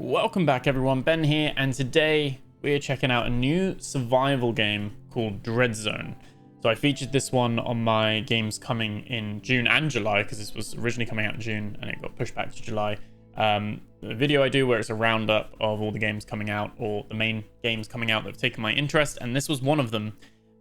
Welcome back everyone, Ben here, and today we're checking out a new survival game called Dreadzone. So I featured this one on my games coming in June and July, because this was originally coming out in June and it got pushed back to July. The video I do where it's a roundup of all the games coming out, or the main games coming out that have taken my interest, and this was one of them.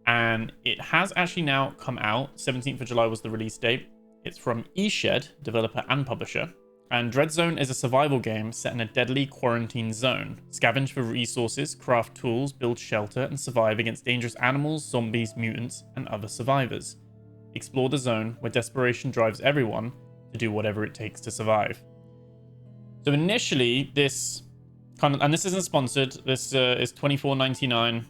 And it has actually now come out. 17th of July was the release date. It's from eShed, developer and publisher. And Dreadzone is a survival game set in a deadly quarantine zone. Scavenge for resources, craft tools, build shelter, and survive against dangerous animals, zombies, mutants, and other survivors. Explore the zone where desperation drives everyone to do whatever it takes to survive. So initially, this isn't sponsored. This is $24.99.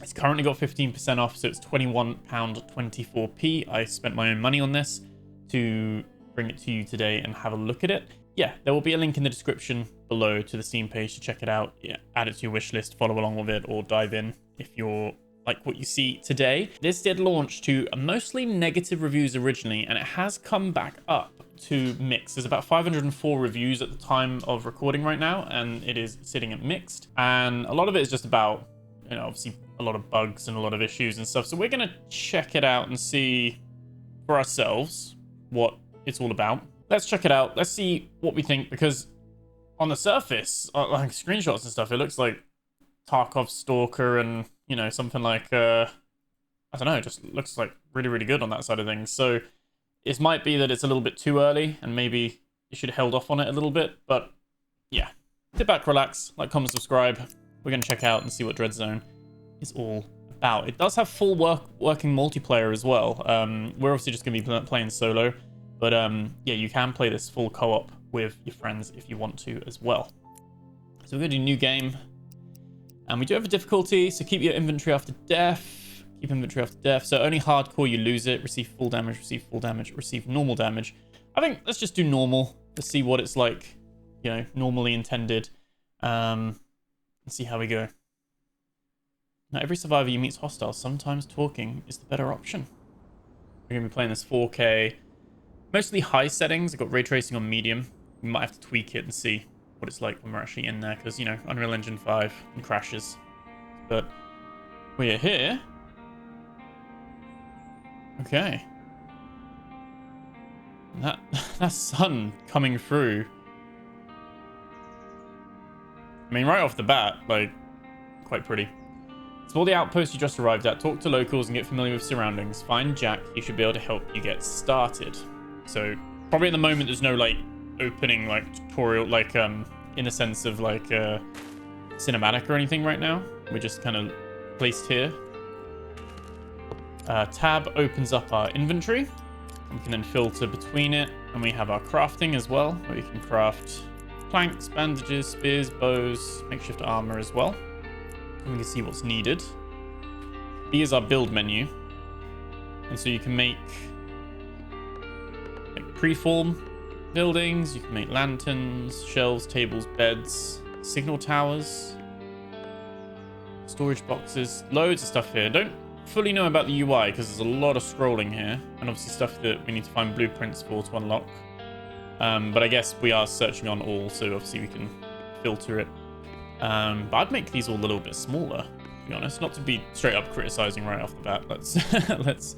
It's currently got 15% off, so it's £21.24. I spent my own money on this to bring it to you today and have a look at it. Yeah, there will be a link in the description below to the Steam page to check it out. Yeah, add it to your wish list, follow along with it, or dive in if you're like what you see today. This did launch to mostly negative reviews originally, and it has come back up to mixed. There's about 504 reviews at the time of recording right now, and it is sitting at mixed. And a lot of it is just about, you know, obviously a lot of bugs and a lot of issues and stuff. So we're gonna check it out and see for ourselves what it's all about. Let's check it out. Let's see what we think, because on the surface, like screenshots and stuff, it looks like Tarkov's Stalker and, you know, something like, I don't know, it just looks like really, really good on that side of things. So it might be that it's a little bit too early and maybe you should have held off on it a little bit. But yeah, sit back, relax, like, comment, subscribe. We're going to check out and see what Dreadzone is all about. It does have full working multiplayer as well. We're obviously just going to be playing solo. But yeah, you can play this full co-op with your friends if you want to as well. So we're going to do new game. And we do have a difficulty, so keep your inventory after death. Keep inventory after death. So only hardcore, you lose it. Receive full damage, receive normal damage. I think let's just do normal. Let's see what it's like, you know, normally intended. And see how we go. Now, every survivor you meet is hostile. Sometimes talking is the better option. We're going to be playing this 4K. Mostly high settings. I've got ray tracing on medium. We might have to tweak it and see what it's like when we're actually in there, because, you know, Unreal Engine 5 and crashes. But we're here. Okay. That sun coming through. I mean, right off the bat, like, quite pretty. Explore the outpost you just arrived at. Talk to locals and get familiar with surroundings. Find Jack. He should be able to help you get started. So probably at the moment there's no like opening like tutorial, like in the sense of like cinematic or anything right now. We're just kind of placed here. Tab opens up our inventory. We can then filter between it, and we have our crafting as well, where we can craft planks, bandages, spears, bows, makeshift armor as well. And we can see what's needed. B is our build menu, and so you can make preform buildings, you can make lanterns, shelves, tables, beds, signal towers, storage boxes, loads of stuff here. Don't fully know about the UI because there's a lot of scrolling here, and obviously stuff that we need to find blueprints for to unlock. But I guess we are searching on all, so obviously we can filter it. But I'd make these all a little bit smaller, to be honest, not to be straight up criticizing right off the bat. Let's let's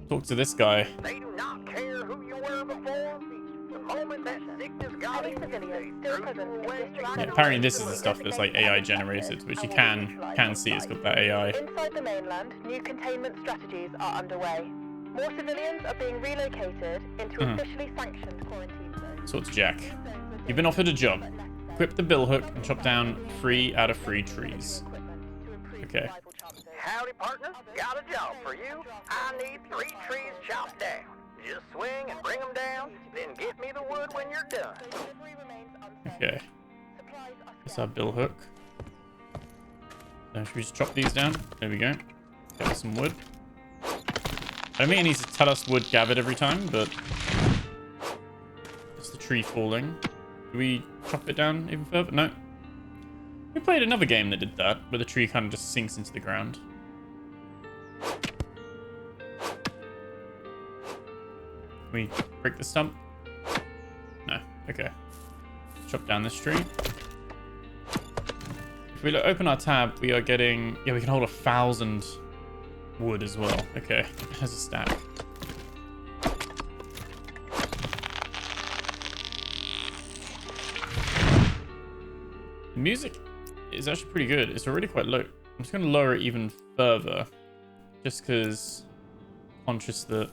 talk to this guy. They do not care who you were before. The moment that sickness got in Yeah, apparently this is the stuff that's like AI generated, which you can see it's got that AI. Inside the mainland, new containment strategies are underway. More civilians are being relocated into officially sanctioned quarantine zones. So it's Jack. You've been offered a job. Equip the bill hook and chop down 3 out of 3 trees. Okay. Howdy, partner. Got a job for you. I need 3 trees chopped down. Just swing and bring them down, then get me the wood when you're done. Okay. That's our bill hook. So should we just chop these down? There we go. Get some wood. I don't think it needs to tell us wood gathered every time, but it's the tree falling. Do we chop it down even further? No. We played another game that did that, where the tree kind of just sinks into the ground. Can we break the stump? No. Okay. Chop down this tree. If we open our tab, we are getting... Yeah, we can hold 1,000 wood as well. Okay, there's a stack. The music is actually pretty good. It's already quite low. I'm just going to lower it even further. Just because conscious that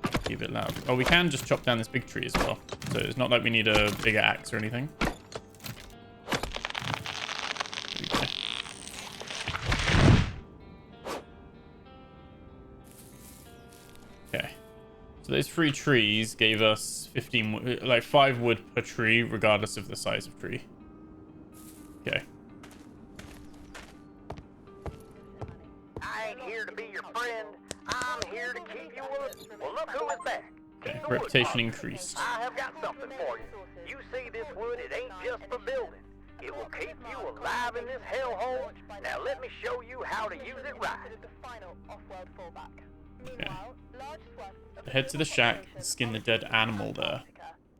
it'll be a bit loud. Oh, we can just chop down this big tree as well. So it's not like we need a bigger axe or anything. Okay. So those 3 trees gave us 15, like 5 wood per tree, regardless of the size of tree. Okay. I ain't here to be your friend. I'm here to keep you wood. Well, look who is back. Okay, reputation increased. I have got something for you. You see this wood, it ain't just for building. It will keep you alive in this hellhole. Now let me show you how to use it right. Okay. Head to the shack and skin the dead animal there.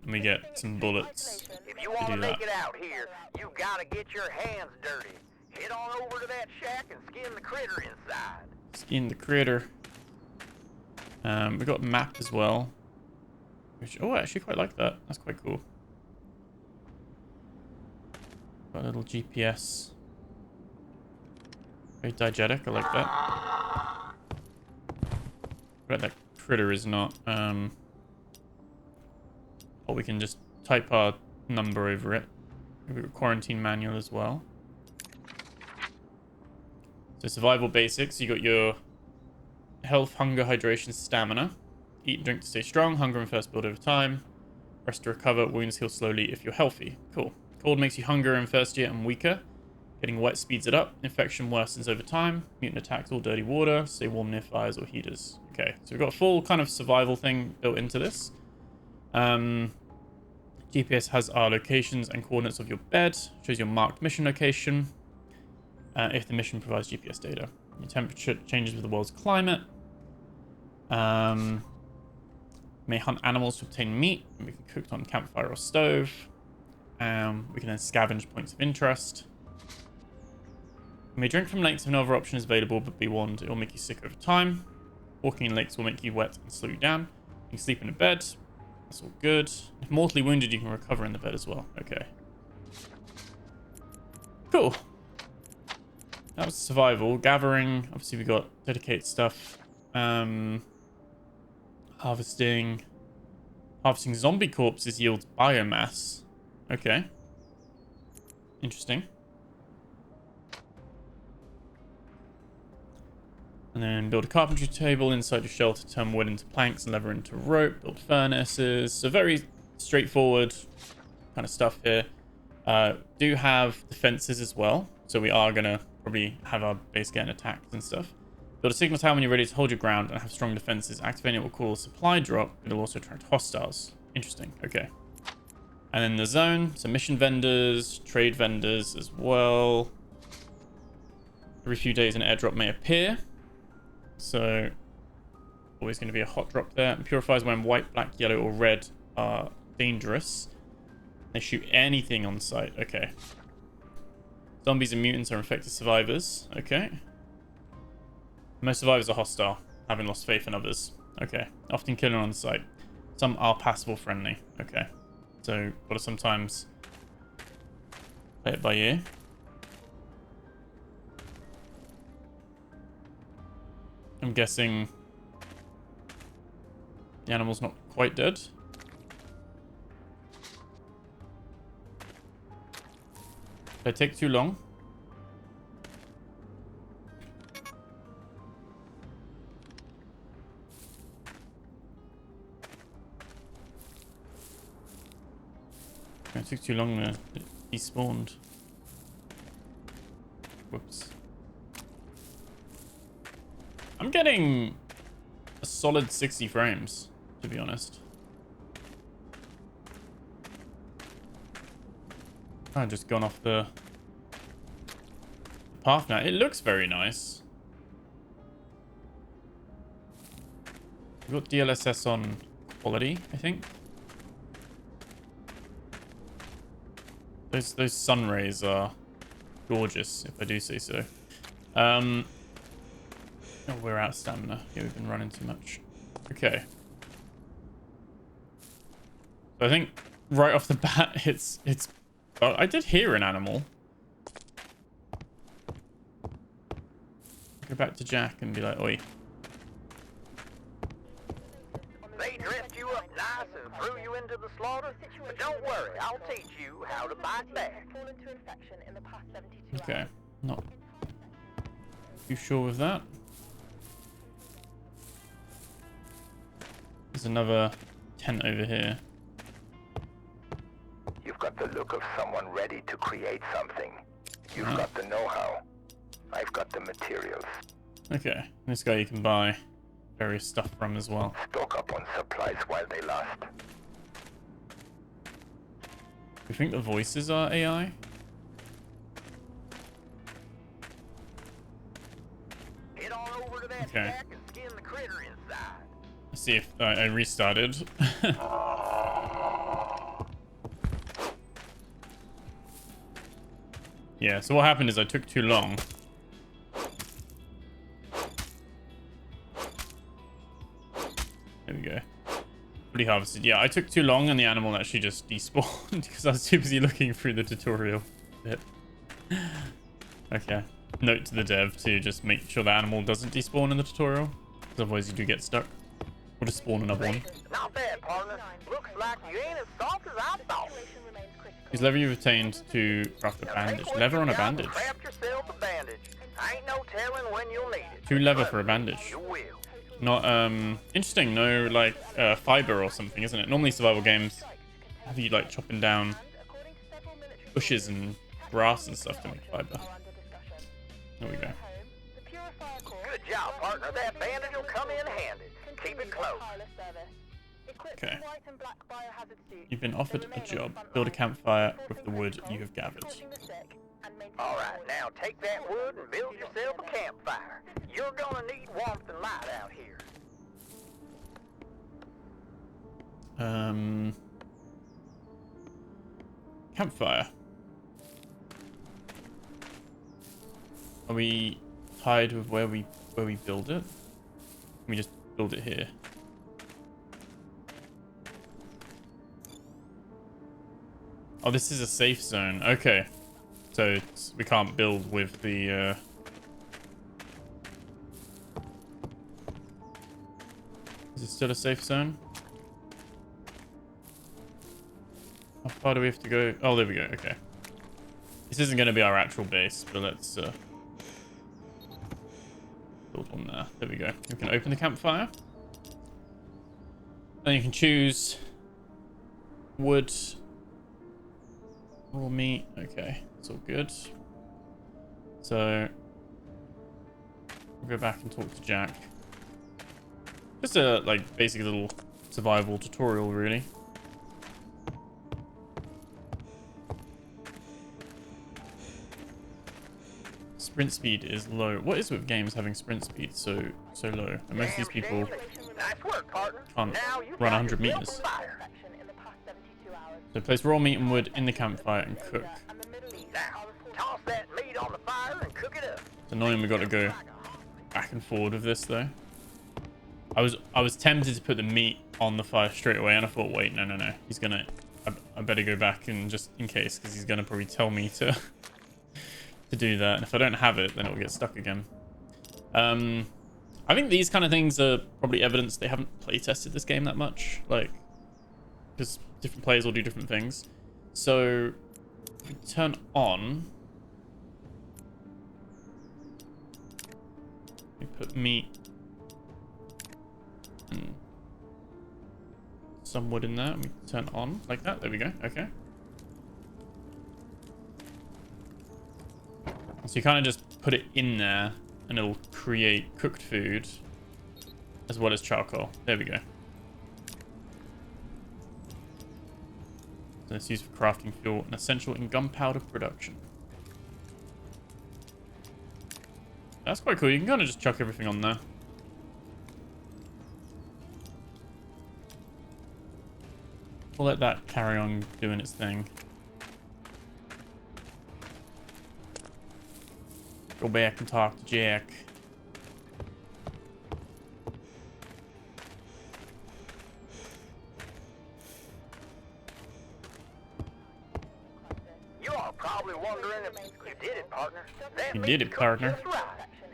And we get some bullets If you to want to do make that. it out here, you gotta get your hands dirty. Head on over to that shack and skin the critter inside. Skin the critter. We got a map as well. Which, oh, I actually quite like that. That's quite cool. Got a little GPS. Very diegetic. I like that. But that critter is not. Or we can just type our number over it. We've got a quarantine manual as well. So survival basics. You got your health, hunger, hydration, stamina. Eat and drink to stay strong. Hunger and thirst build over time. Rest to recover. Wounds heal slowly if you're healthy. Cool. Cold makes you hungrier and thirstier and weaker. Getting wet speeds it up. Infection worsens over time. Mutant attacks all dirty water. Stay warm near fires or heaters. Okay, so we've got a full kind of survival thing built into this. GPS has our locations and coordinates of your bed. Shows your marked mission location. If the mission provides GPS data. Your temperature changes with the world's climate. May hunt animals to obtain meat. And we can cook it on campfire or stove. We can then scavenge points of interest. You may drink from lakes if no other option is available, but be warned, it will make you sick over time. Walking in lakes will make you wet and slow you down. You can sleep in a bed. That's all good. If mortally wounded, you can recover in the bed as well. Okay. Cool. That was survival. Gathering. Obviously, we got dedicated stuff. Harvesting. Harvesting zombie corpses yields biomass. Okay. Interesting. And then build a carpentry table inside your shelter, turn wood into planks and leather into rope, build furnaces. So very straightforward kind of stuff here. Do have defenses as well. So we are going to probably have our base getting attacked and stuff. Build a signal tower when you're ready to hold your ground and have strong defenses. Activating it will cause a supply drop, but it'll also attract hostiles. Interesting. Okay. And then the zone. So mission vendors, trade vendors as well. Every few days an airdrop may appear. So always going to be a hot drop there. And purifiers when white, black, yellow, or red are dangerous. They shoot anything on sight. Okay. Zombies and mutants are infected survivors. Okay. Most survivors are hostile, having lost faith in others. Okay. Often killing on sight. Some are passable friendly. Okay. So gotta sometimes play it by ear. I'm guessing the animal's not quite dead. They take too long. It took too long to despawned. Whoops. I'm getting a solid 60 frames, to be honest. I've just gone off the path now. It looks very nice. We've got DLSS on quality, I think. Those sun rays are gorgeous, if I do say so. Oh, we're out of stamina. Yeah, we've been running too much. Okay. So I think right off the bat, it's. Well, I did hear an animal. Go back to Jack and be like, oi. They dressed you up nice and threw you into the slaughter, but don't worry, I'll teach you how to bite back. Okay, not too sure with that. There's another tent over here. You've got the look of someone ready to create something. You've got the know-how. I've got the materials. Okay, this guy you can buy various stuff from as well. Stock up on supplies while they last. You think the voices are AI? Head on over to that Okay. shack and skin the critter inside. Let's see if I restarted. Yeah, so what happened is I took too long. There we go. Fully harvested. Yeah, I took too long and the animal actually just despawned because I was too busy looking through the tutorial bit. Okay. Note to the dev to just make sure the animal doesn't despawn in the tutorial, because otherwise you do get stuck. We'll just spawn another one. Not bad, partner. Looks like you ain't as soft as I thought. Use lever you've obtained to craft a bandage. Lever on a bandage. Craft yourself a bandage. Ain't no telling when you'll need it. 2 lever for a bandage. You will. Not interesting. No like fiber or something, isn't it? Normally survival games have you like chopping down bushes and grass and stuff to make fiber. There we go. Good job, partner. That bandage will come in handy. Keep it close. Okay. You've been offered a job. Build a campfire with the wood you have gathered. All right, now take that wood and build yourself a campfire. You're gonna need warmth and light out here. Campfire. Are we tied with where we build it? Can we just build it here? Oh, this is a safe zone. Okay. So we can't build with the Is it still a safe zone? How far do we have to go? Oh, there we go. Okay. This isn't going to be our actual base, but let's build one there. There we go. We can open the campfire. Then you can choose wood, raw meat. Okay, it's all good. So we'll go back and talk to Jack. Just a like basic little survival tutorial, really. Sprint speed is low. What is with games having sprint speed so low? And most of these people Nice work, partner. can't Now you run got 100 yourself meters. a fire. So place raw meat and wood in the campfire and cook. Now, toss that meat on the fire and cook it up. It's annoying we got to go back and forward with this though. I was tempted to put the meat on the fire straight away, and I thought, wait, no. He's gonna. I better go back and just in case, because he's gonna probably tell me to to do that. And if I don't have it, then it'll get stuck again. I think these kind of things are probably evidence they haven't play tested this game that much, like because different players will do different things. So if we turn on, we put meat and some wood in there, and we turn on like that. There we go. Okay. So you kind of just put it in there and it'll create cooked food as well as charcoal. There we go. So it's used for crafting fuel and essential in gunpowder production. That's quite cool. You can kind of just chuck everything on there. We'll let that carry on doing its thing. Go back and talk to Jack. You are probably wondering if you did it, partner. That You meat's did it, cooked partner. just right.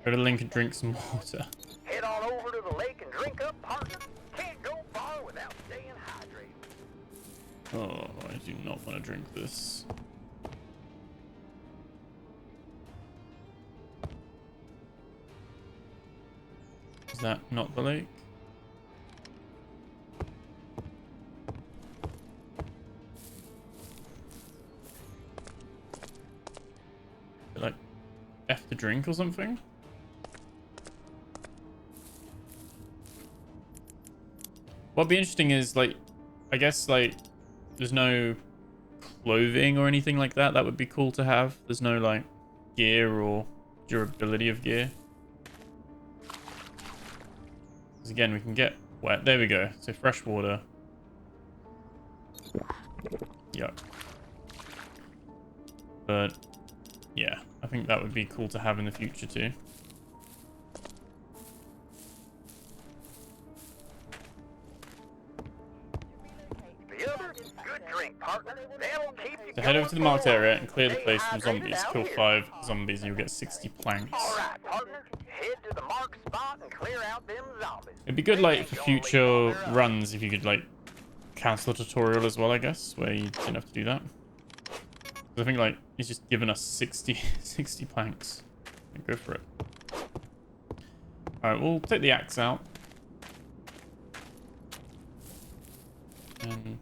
Go to the link and drink some water. Head on over to the lake and drink up, partner. Can't go far without staying hydrated. Oh, I do not want to drink this. Is that not the lake? Is it like F to drink or something? What'd be interesting is, like, I guess, like, there's no clothing or anything like that. That would be cool to have. There's no, like, gear or durability of gear. Because, again, we can get wet. There we go. So, fresh water. Yuck. But, yeah. I think that would be cool to have in the future, too. So head over to the marked area and clear the place from zombies. Kill 5 zombies and you'll get 60 planks. Alright, partner. Head to the marked spot and clear out them zombies. It'd be good, like, for future runs if you could, like, cancel a tutorial as well, I guess, where you didn't have to do that. I think, like, he's just given us 60 planks. Go for it. Alright, we'll take the axe out. And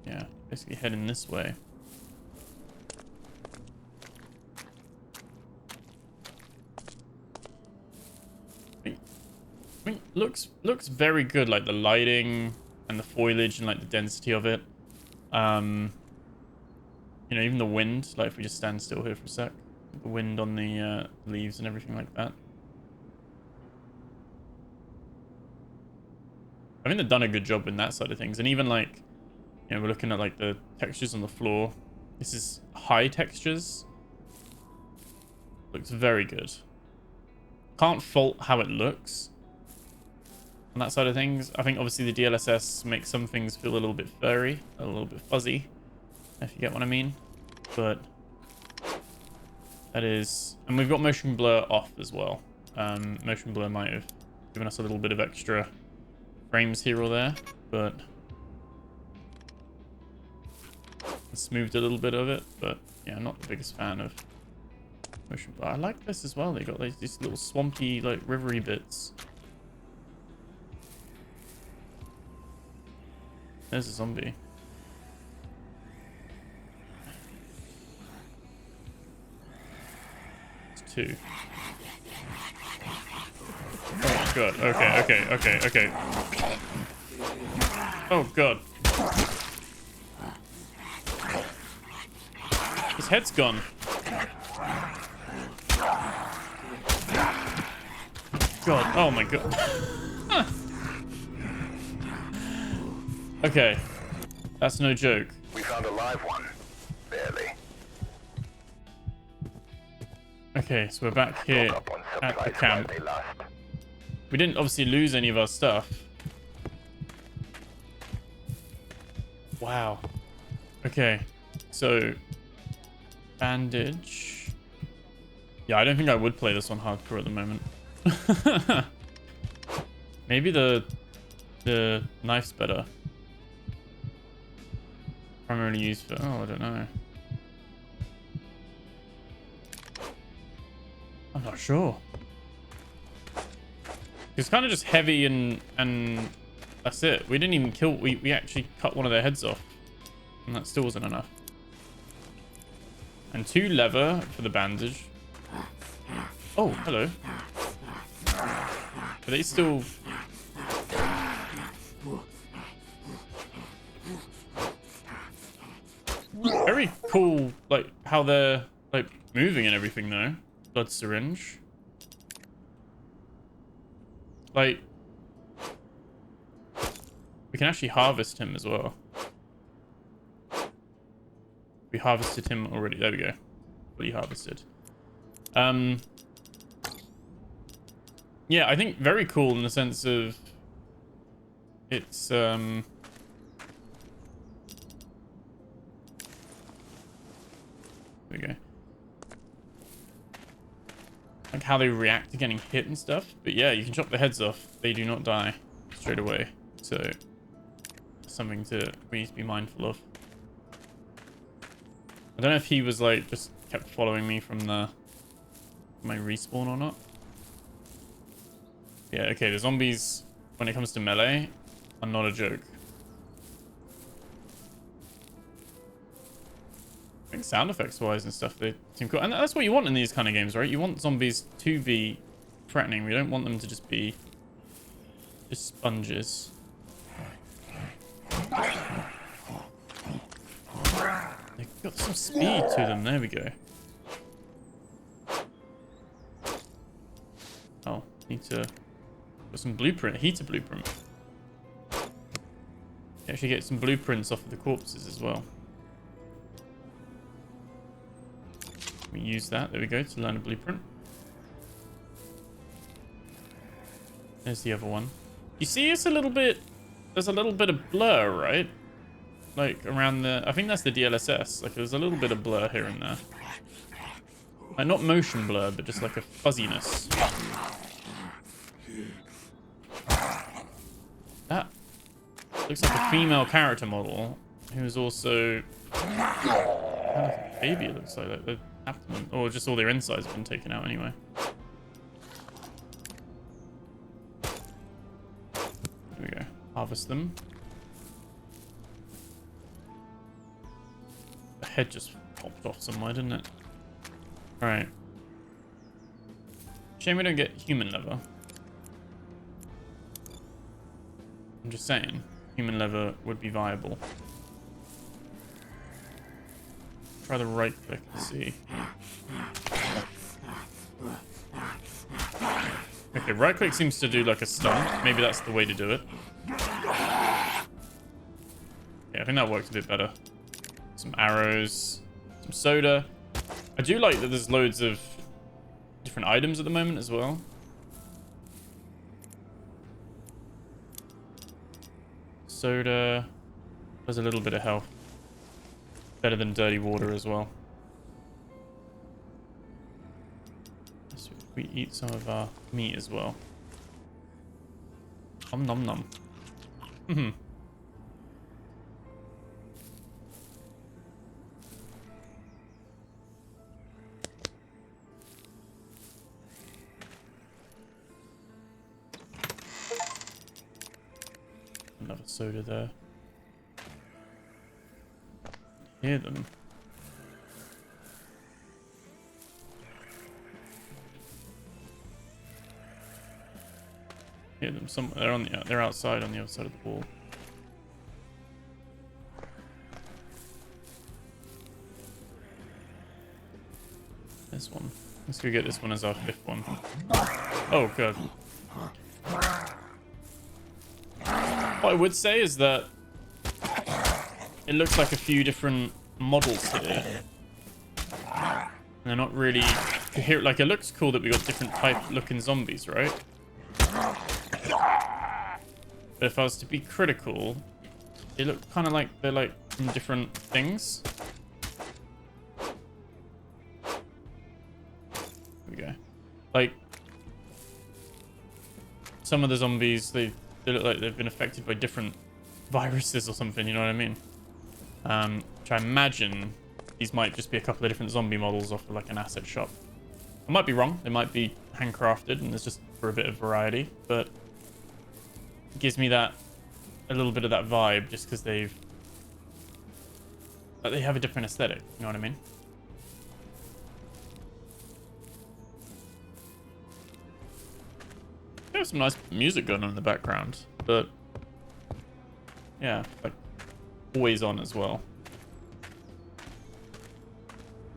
yeah, basically heading this way. I mean, looks very good, like the lighting and the foliage and like the density of it. You know, even the wind, like if we just stand still here for a sec, the wind on the leaves and everything like that. I think they've done a good job in that side of things. And even like, you know, we're looking at like the textures on the floor. This is high textures. Looks very good. Can't fault how it looks on that side of things. I think obviously the DLSS makes some things feel a little bit furry, a little bit fuzzy, if you get what I mean. But that is, and we've got motion blur off as well. Motion blur might have given us a little bit of extra frames here or there, but smoothed a little bit of it. But yeah, I'm not the biggest fan of motion blur. I like this as well. They got like these little swampy, like rivery bits. There's a zombie. It's 2. Oh god. Okay. Oh god. His head's gone. God. Oh my god. Huh. Okay. That's no joke. We found a live one. Barely. Okay, so we're back here at the camp. We didn't obviously lose any of our stuff. Wow. Okay, so bandage. Yeah, I don't think I would play this on hardcore at the moment. Maybe the knife's better. Primarily used for, oh, I don't know. I'm not sure. It's kind of just heavy and that's it. We didn't even kill, we actually cut one of their heads off. And that still wasn't enough. And 2 leather for the bandage. Oh, hello. Are they still... Very cool, like, how they're, like, moving and everything, though. Blood syringe. Like, we can actually harvest him as well. We harvested him already. There we go. Fully harvested. Yeah, I think very cool in the sense of it's there we go. Like how they react to getting hit and stuff. But yeah, you can chop their heads off. They do not die straight away. So something we need to be mindful of. I don't know if he was like just kept following me from my respawn or not. Yeah, okay, the zombies when it comes to melee are not a joke. I think sound effects wise and stuff, they seem cool. And that's what you want in these kind of games, right? You want zombies to be threatening. We don't want them to just be just sponges. They've got some speed to them. There we go. Oh, need to put some blueprint, heater blueprint. You actually get some blueprints off of the corpses as well. We use that, there we go, to learn a blueprint. There's the other one. You see it's a little bit, there's a little bit of blur, right? Like around the, I think that's the DLSS. Like there's a little bit of blur here and there. Like not motion blur, but just like a fuzziness. That looks like a female character model who's also kind of like a baby. It looks like the abdomen, or just all their insides have been taken out anyway. There we go. Harvest them. The head just popped off somewhere, didn't it? Alright. Shame we don't get human leather. I'm just saying, human leather would be viable. Try the right click to see. Okay, right click seems to do like a stun. Maybe that's the way to do it. Yeah, I think that worked a bit better. Some arrows, some soda. I do like that there's loads of different items at the moment as well. Soda. There's a little bit of health. Better than dirty water as well. So we eat some of our meat as well. Nom nom nom. Another soda there. Hear them. Hear them somewhere. They're outside on the other side of the wall. This one. Let's go get this one as our 5th one. Oh god. What I would say is that it looks like a few different models here. And they're not really coherent. Like, it looks cool that we got different type looking zombies, right? But if I was to be critical, they look kind of like they're like from different things. There we go. Like, some of the zombies, they look like they've been affected by different viruses or something, you know what I mean? Which I imagine these might just be a couple of different zombie models off of like an asset shop. I might be wrong. They might be handcrafted and it's just for a bit of variety, but it gives me that a little bit of that vibe just because they have a different aesthetic, you know what I mean? There's some nice music going on in the background, but yeah, like always on as well.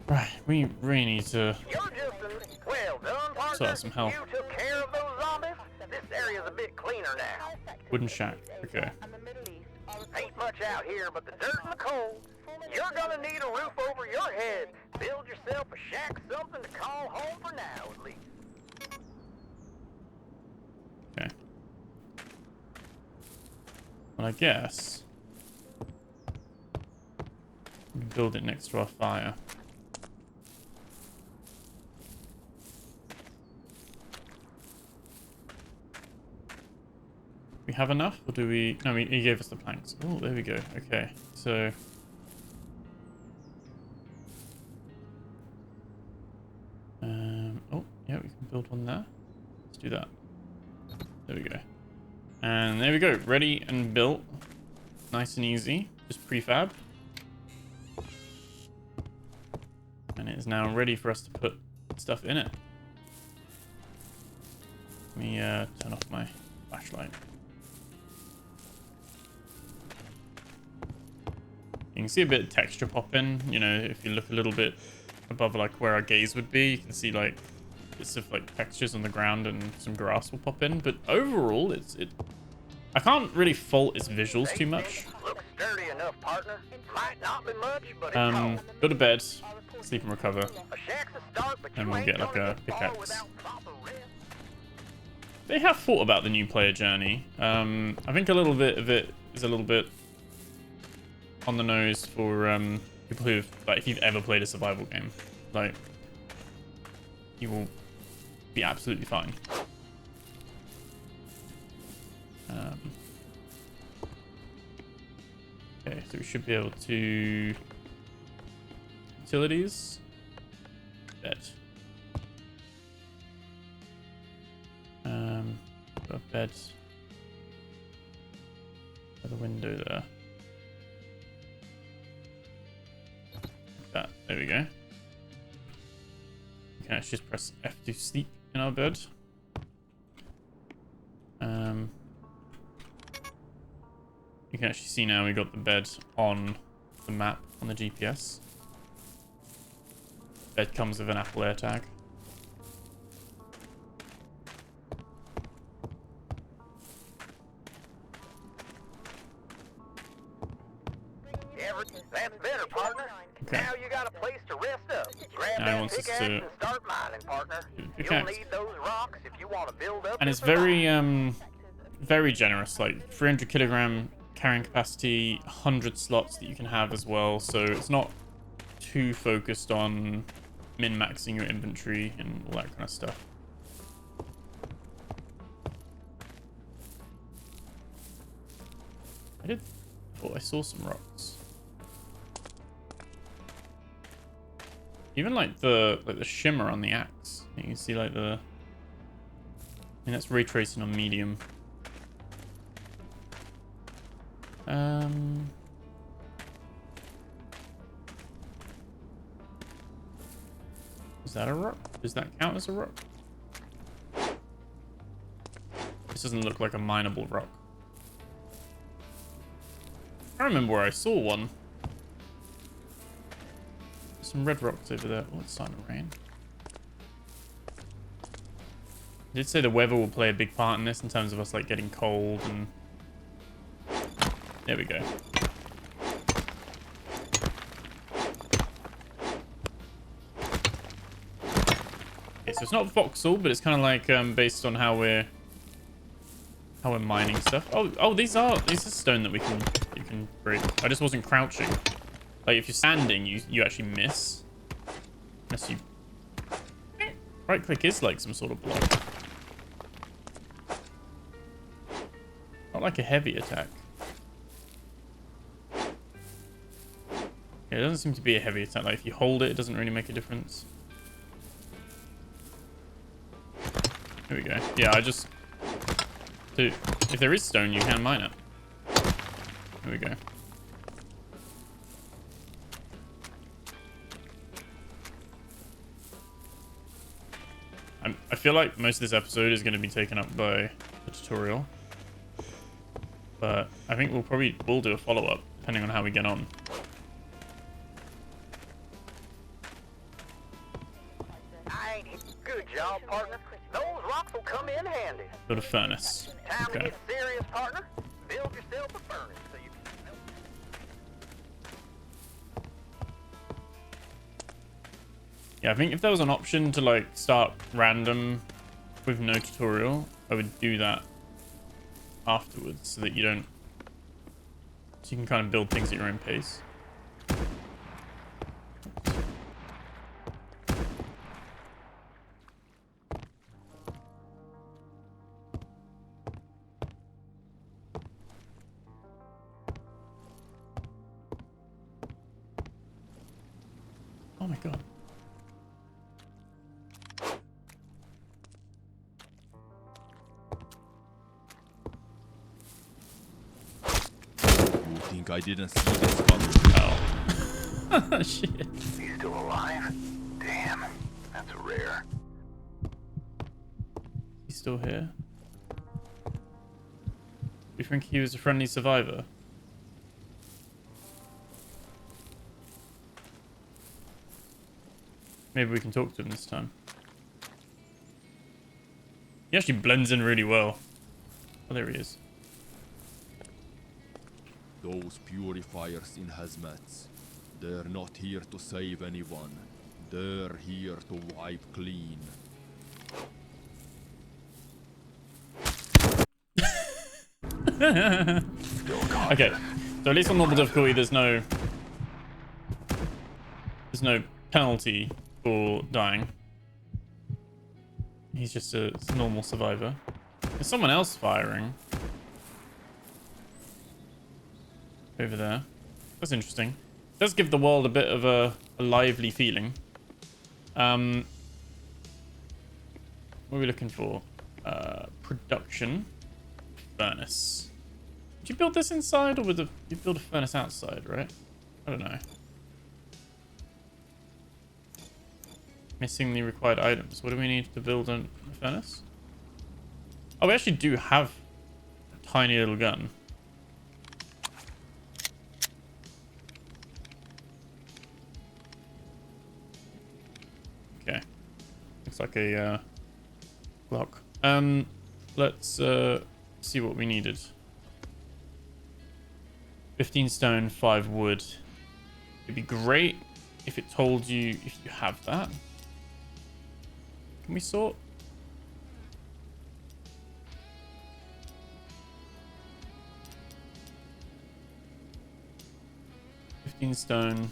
Right, we really need to Well done, partner. sort out some health. You took care of those zombies. This area's a bit cleaner now. Wooden shack, okay. Ain't much out here but the dirt and the cold. You're gonna need a roof over your head Build yourself a shack, something to call home for now, at least. Okay. Well, I guess we can build it next to our fire. We have enough, or do we? No, he gave us the planks. Oh, there we go. Okay, so oh yeah, we can build one there. Let's do that. There we go. And there we go, ready and built. Nice and easy, just prefab. And it is now ready for us to put stuff in it. Let me turn off my flashlight. You can see a bit of texture pop in, you know, if you look a little bit above like where our gaze would be, you can see like bits of like textures on the ground and some grass will pop in, but overall I can't really fault its visuals too much. Looks sturdy enough, partner. Might not be much, but it's Go to bed, sleep and recover, a shack's a start, but and you we'll ain't get like gonna a get far pickaxe. without proper rest. They have thought about the new player journey. I think a little bit of it is a little bit on the nose for people who've, like, if you've ever played a survival game, like, you will be absolutely fine. Okay, so we should be able to utilities, bed. Got a bed by the window there. Like that. There we go. We can actually just press F to sleep in our bed. You can actually see now we got the bed on the map on the GPS. Bed comes with an Apple AirTag. That's better, partner. Okay. Now you got a place to rest up. Grab Now he that wants us pickaxe to and start mining, partner. You'll pickaxe. need those rocks if you want to build up. And it's very very generous, like 300 kilogram carrying capacity, 100 slots that you can have as well, so it's not too focused on min-maxing your inventory and all that kind of stuff. I thought I saw some rocks. Even like the shimmer on the axe. You can see like the, I mean, that's ray tracing on medium. Is that a rock? Does that count as a rock? This doesn't look like a mineable rock. I can't remember where I saw one. There's some red rocks over there. Oh, it's starting to rain. I did say the weather will play a big part in this in terms of us like getting cold and... There we go. Okay, so it's not voxel, but it's kind of like based on how we're mining stuff. Oh, these are stone that you can break. I just wasn't crouching. Like if you're standing, you actually miss. Unless you right click is like some sort of block. Not like a heavy attack. Yeah, it doesn't seem to be a heavy attack. Like if you hold it, it doesn't really make a difference. Here we go. Yeah, I just... Dude, if there is stone, you can mine it. Here we go. I feel like most of this episode is going to be taken up by the tutorial. But I think we'll do a follow-up, depending on how we get on. Good job, partner. Those rocks will come in handy. Build a furnace. Time to Okay. get serious, partner. Build yourself a furnace so you can... Yeah, I think if there was an option to like start random with no tutorial, I would do that afterwards so that you don't, so you can kind of build things at your own pace. Oh my god. You think I didn't see this coming? Oh. Shit. He's still alive? Damn, that's rare. He's still here. You think he was a friendly survivor? Maybe we can talk to him this time. He actually blends in really well. Oh, there he is. Those purifiers in hazmats, they're not here to save anyone. They're here to wipe clean. Okay, so at least on normal difficulty, there's no penalty for dying. He's just a normal survivor. There's someone else firing over there. That's interesting. It does give the world a bit of a lively feeling. What are we looking for? Production furnace. Did you build this inside, or would you build a furnace outside, right? I don't know. Missing the required items. What do we need to build a furnace? Oh, we actually do have a tiny little gun. Okay. Looks like a block. Let's see what we needed. 15 stone, 5 wood. It'd be great if it told you if you have that. Can we sort? Stone.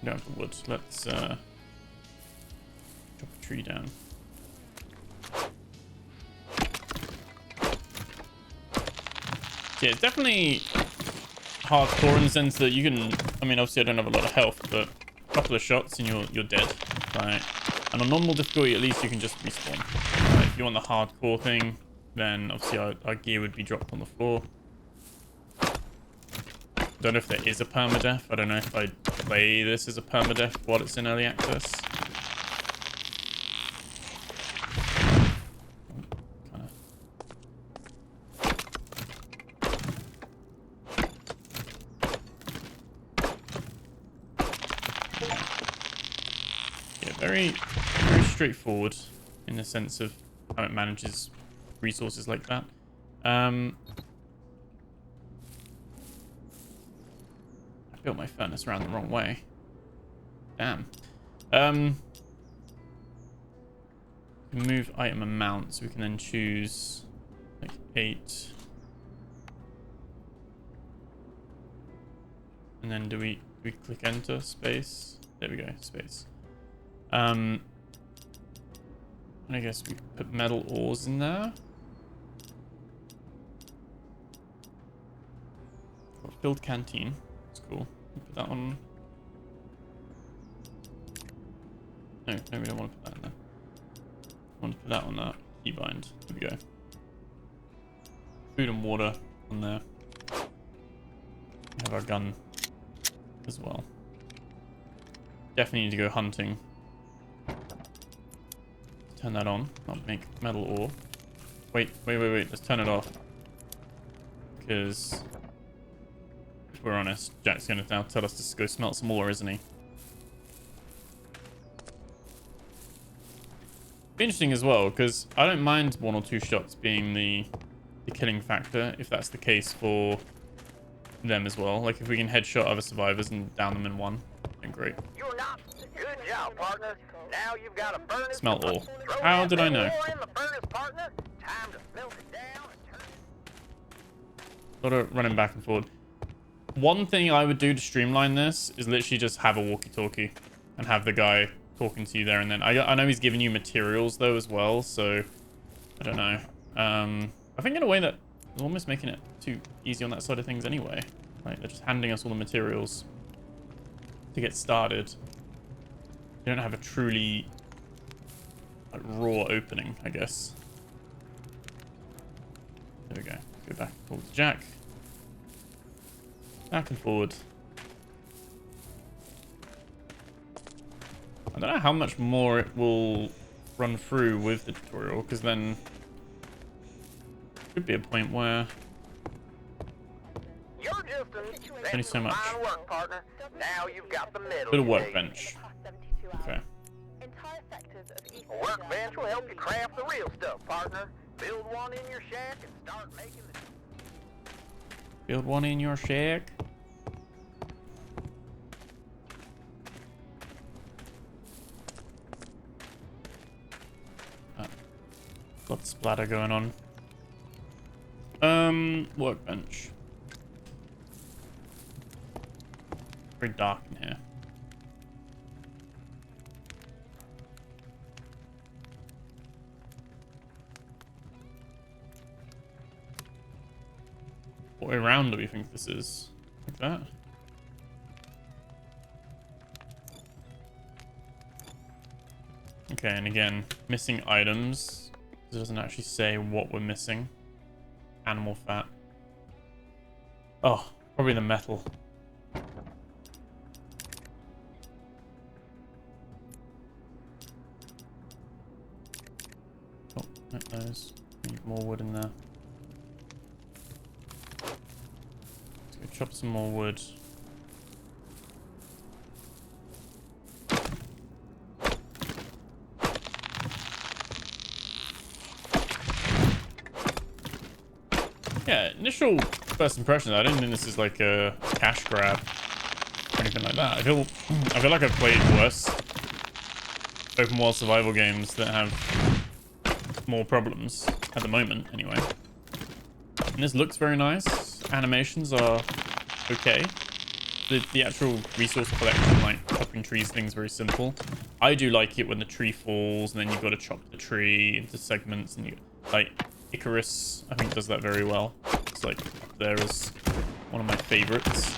We don't have the wood. Let's chop a tree down. Yeah, it's definitely hardcore in the sense that you can. I mean, obviously, I don't have a lot of health, but a couple of shots and you're dead. Right. And on normal difficulty, at least you can just respawn. Right, if you want the hardcore thing, then obviously our gear would be dropped on the floor. Don't know if there is a permadeath. I don't know if I play this as a permadeath while it's in early access. Yeah, very straightforward in the sense of how it manages resources like that. Built my furnace around the wrong way. Damn. Move item amount so we can then choose like 8. And then do we click enter space? There we go, space. I guess we put metal ores in there. Filled canteen. That's cool. Put that on. No, we don't want to put that in there. I want to put that on that keybind. There we go. Food and water on there. We have our gun as well. Definitely need to go hunting. Turn that on. Not make metal ore. Wait. Let's turn it off. Because if we're honest, Jack's going to now tell us to go smelt some ore, isn't he? Be interesting as well, because I don't mind 1 or 2 shots being the killing factor, if that's the case for them as well. Like, if we can headshot other survivors and down them in 1, been great. You're not. Good job, partner. Now you've got a furnace. Smelt ore. Throw How that did I bit of know? ore in the furnace, partner. Time to melt it down and turn it. Sort of running back and forth. One thing I would do to streamline this is literally just have a walkie-talkie and have the guy talking to you there and then. I know he's giving you materials though as well, so I don't know. I think in a way that is almost making it too easy on that side of things anyway. Like they're just handing us all the materials to get started. You don't have a truly like, raw opening, I guess. There we go. Go back and forward to Jack. Back and forward. I don't know how much more it will run through with the tutorial, because then could be a point where You're just only so much. fine work, partner. Now you've got the middle. Bit of you need. workbench. Okay. Entire sectors of each A workbench will help you craft the real stuff, partner. Build one in your shack and start making the... Build one in your shack. Blood splatter going on. Workbench. Very dark in here. What way around do we think this is? Like that? Okay, and again, missing items. It doesn't actually say what we're missing. Animal fat. Oh, probably the metal. Oh, not those. We need more wood in there. Let's go chop some more wood. Yeah, initial first impression, I don't think this is like a cash grab or anything like that. I feel like I've played worse open world survival games that have more problems at the moment, anyway. And this looks very nice. Animations are okay. The actual resource collection, like chopping trees, thing's very simple. I do like it when the tree falls and then you've got to chop the tree into segments, and you like Icarus, I think, does that very well. It's like up there is one of my favorites.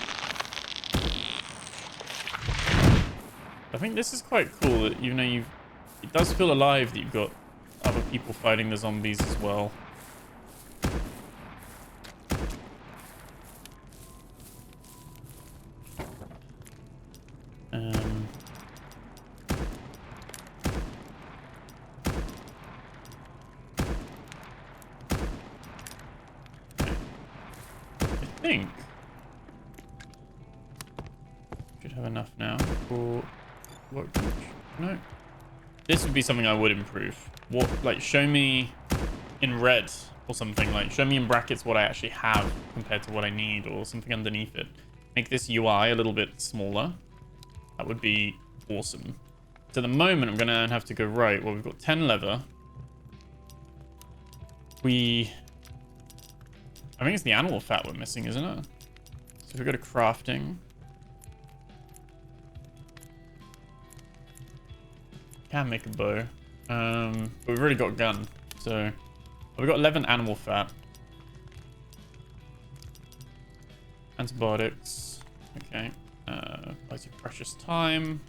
I think this is quite cool that it does feel alive that you've got other people fighting the zombies as well. Should have enough now for workbench. No. This would be something I would improve. What, like, show me in red or something. Like, show me in brackets what I actually have compared to what I need, or something underneath it. Make this UI a little bit smaller. That would be awesome. So at the moment, I'm gonna have to go right. Well, we've got 10 leather. I think it's the animal fat we're missing, isn't it? So if we go to crafting. Can make a bow. But we've already got a gun. So we've got 11 animal fat. Antibiotics. Okay. Buys you precious time.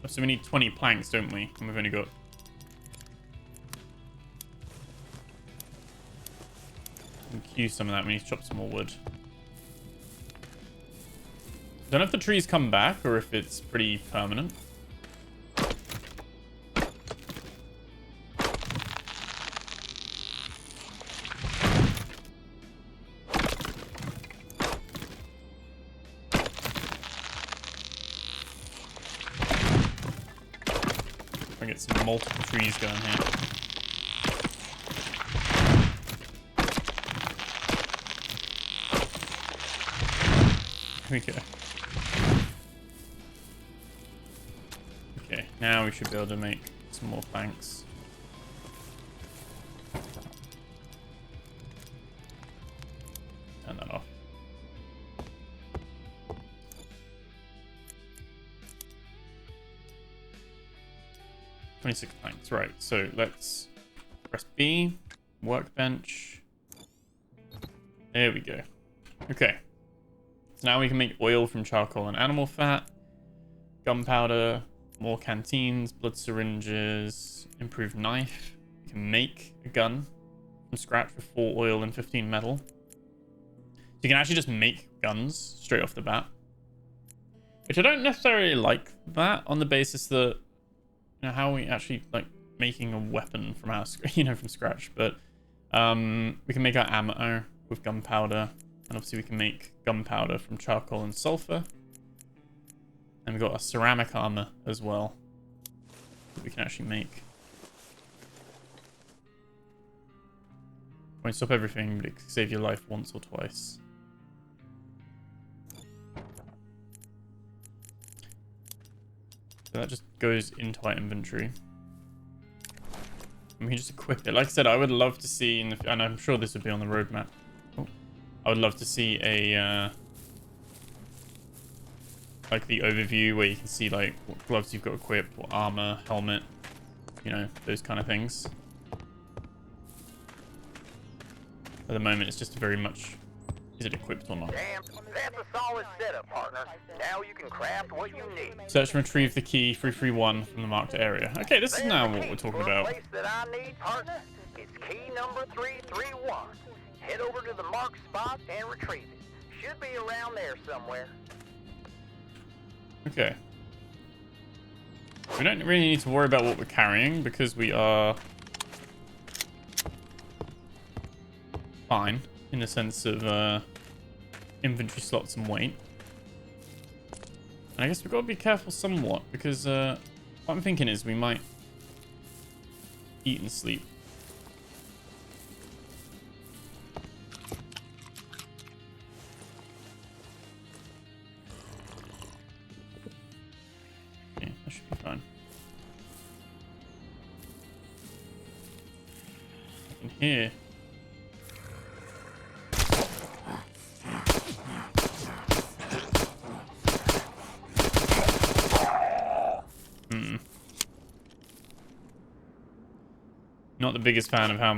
So we need 20 planks, don't we? And we've only got... We can queue some of that. We need to chop some more wood. Don't know if the trees come back or if it's pretty permanent. I get some multiple trees going here. we go. Okay, now we should be able to make some more planks. Turn that off. $26 planks, right? So let's press B, workbench. There we go. Okay. So now we can make oil from charcoal and animal fat, gunpowder, more canteens, blood syringes, improved knife. We can make a gun from scratch with 4 oil and 15 metal. So you can actually just make guns straight off the bat. Which I don't necessarily like that on the basis that, you know, how are we actually like making a weapon from our, from scratch. But we can make our ammo with gunpowder. And obviously we can make gunpowder from charcoal and sulfur. And we've got a ceramic armor as well that we can actually make. Won't stop everything, but it can save your life once or twice. So that just goes into our inventory. And we can just equip it. Like I said, I would love to see, and I'm sure this would be on the roadmap. Oh, I would love to see a... like the overview where you can see like what gloves you've got equipped, what armor, helmet, you know, those kind of things. At the moment, it's just very much, is it equipped or not? Damn, that's a solid setup, partner. Now you can craft what you need. Search and retrieve the key 331 from the marked area. Okay, this is now what we're talking about. The place that I need, partner, it's key number 331. Head over to the marked spot and retrieve it. Should be around there somewhere. Okay. We don't really need to worry about what we're carrying because we are fine in the sense of inventory slots and weight. And I guess we've got to be careful somewhat because what I'm thinking is we might eat and sleep. Okay, that should be fine. In here. Not the biggest fan of how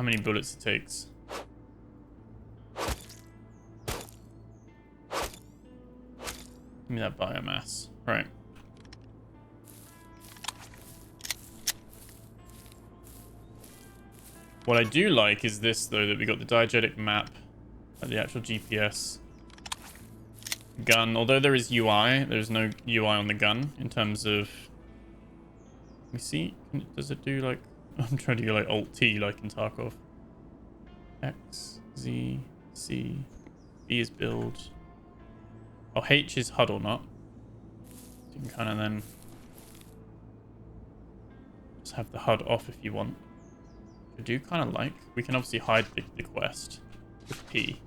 many bullets it takes. Give me that biomass. Right. What I do like is this, though, that we got the diegetic map, the actual GPS gun. Although there is UI, there's no UI on the gun in terms of... Let me see. Does it do like... I'm trying to do like Alt-T like in Tarkov. X, Z, C, B is build. Oh, H is HUD or not. So you can kind of then just have the HUD off if you want. I do kind of like. We can obviously hide the quest with P.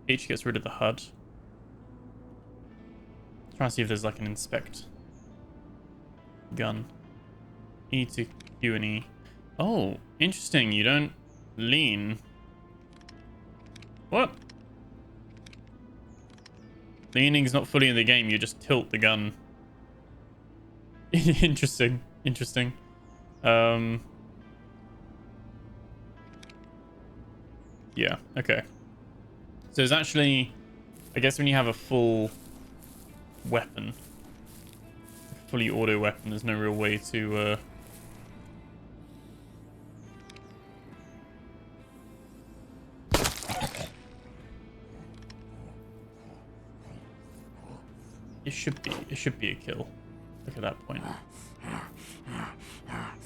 H gets rid of the HUD. Trying to see if there's like an inspect gun. E to Q and E. Oh, interesting. You don't lean. What? Leaning's not fully in the game. You just tilt the gun. Interesting. Interesting. Yeah, okay. So there's actually, I guess when you have a full weapon, a fully auto weapon, there's no real way to it should be a kill. Look at that point. You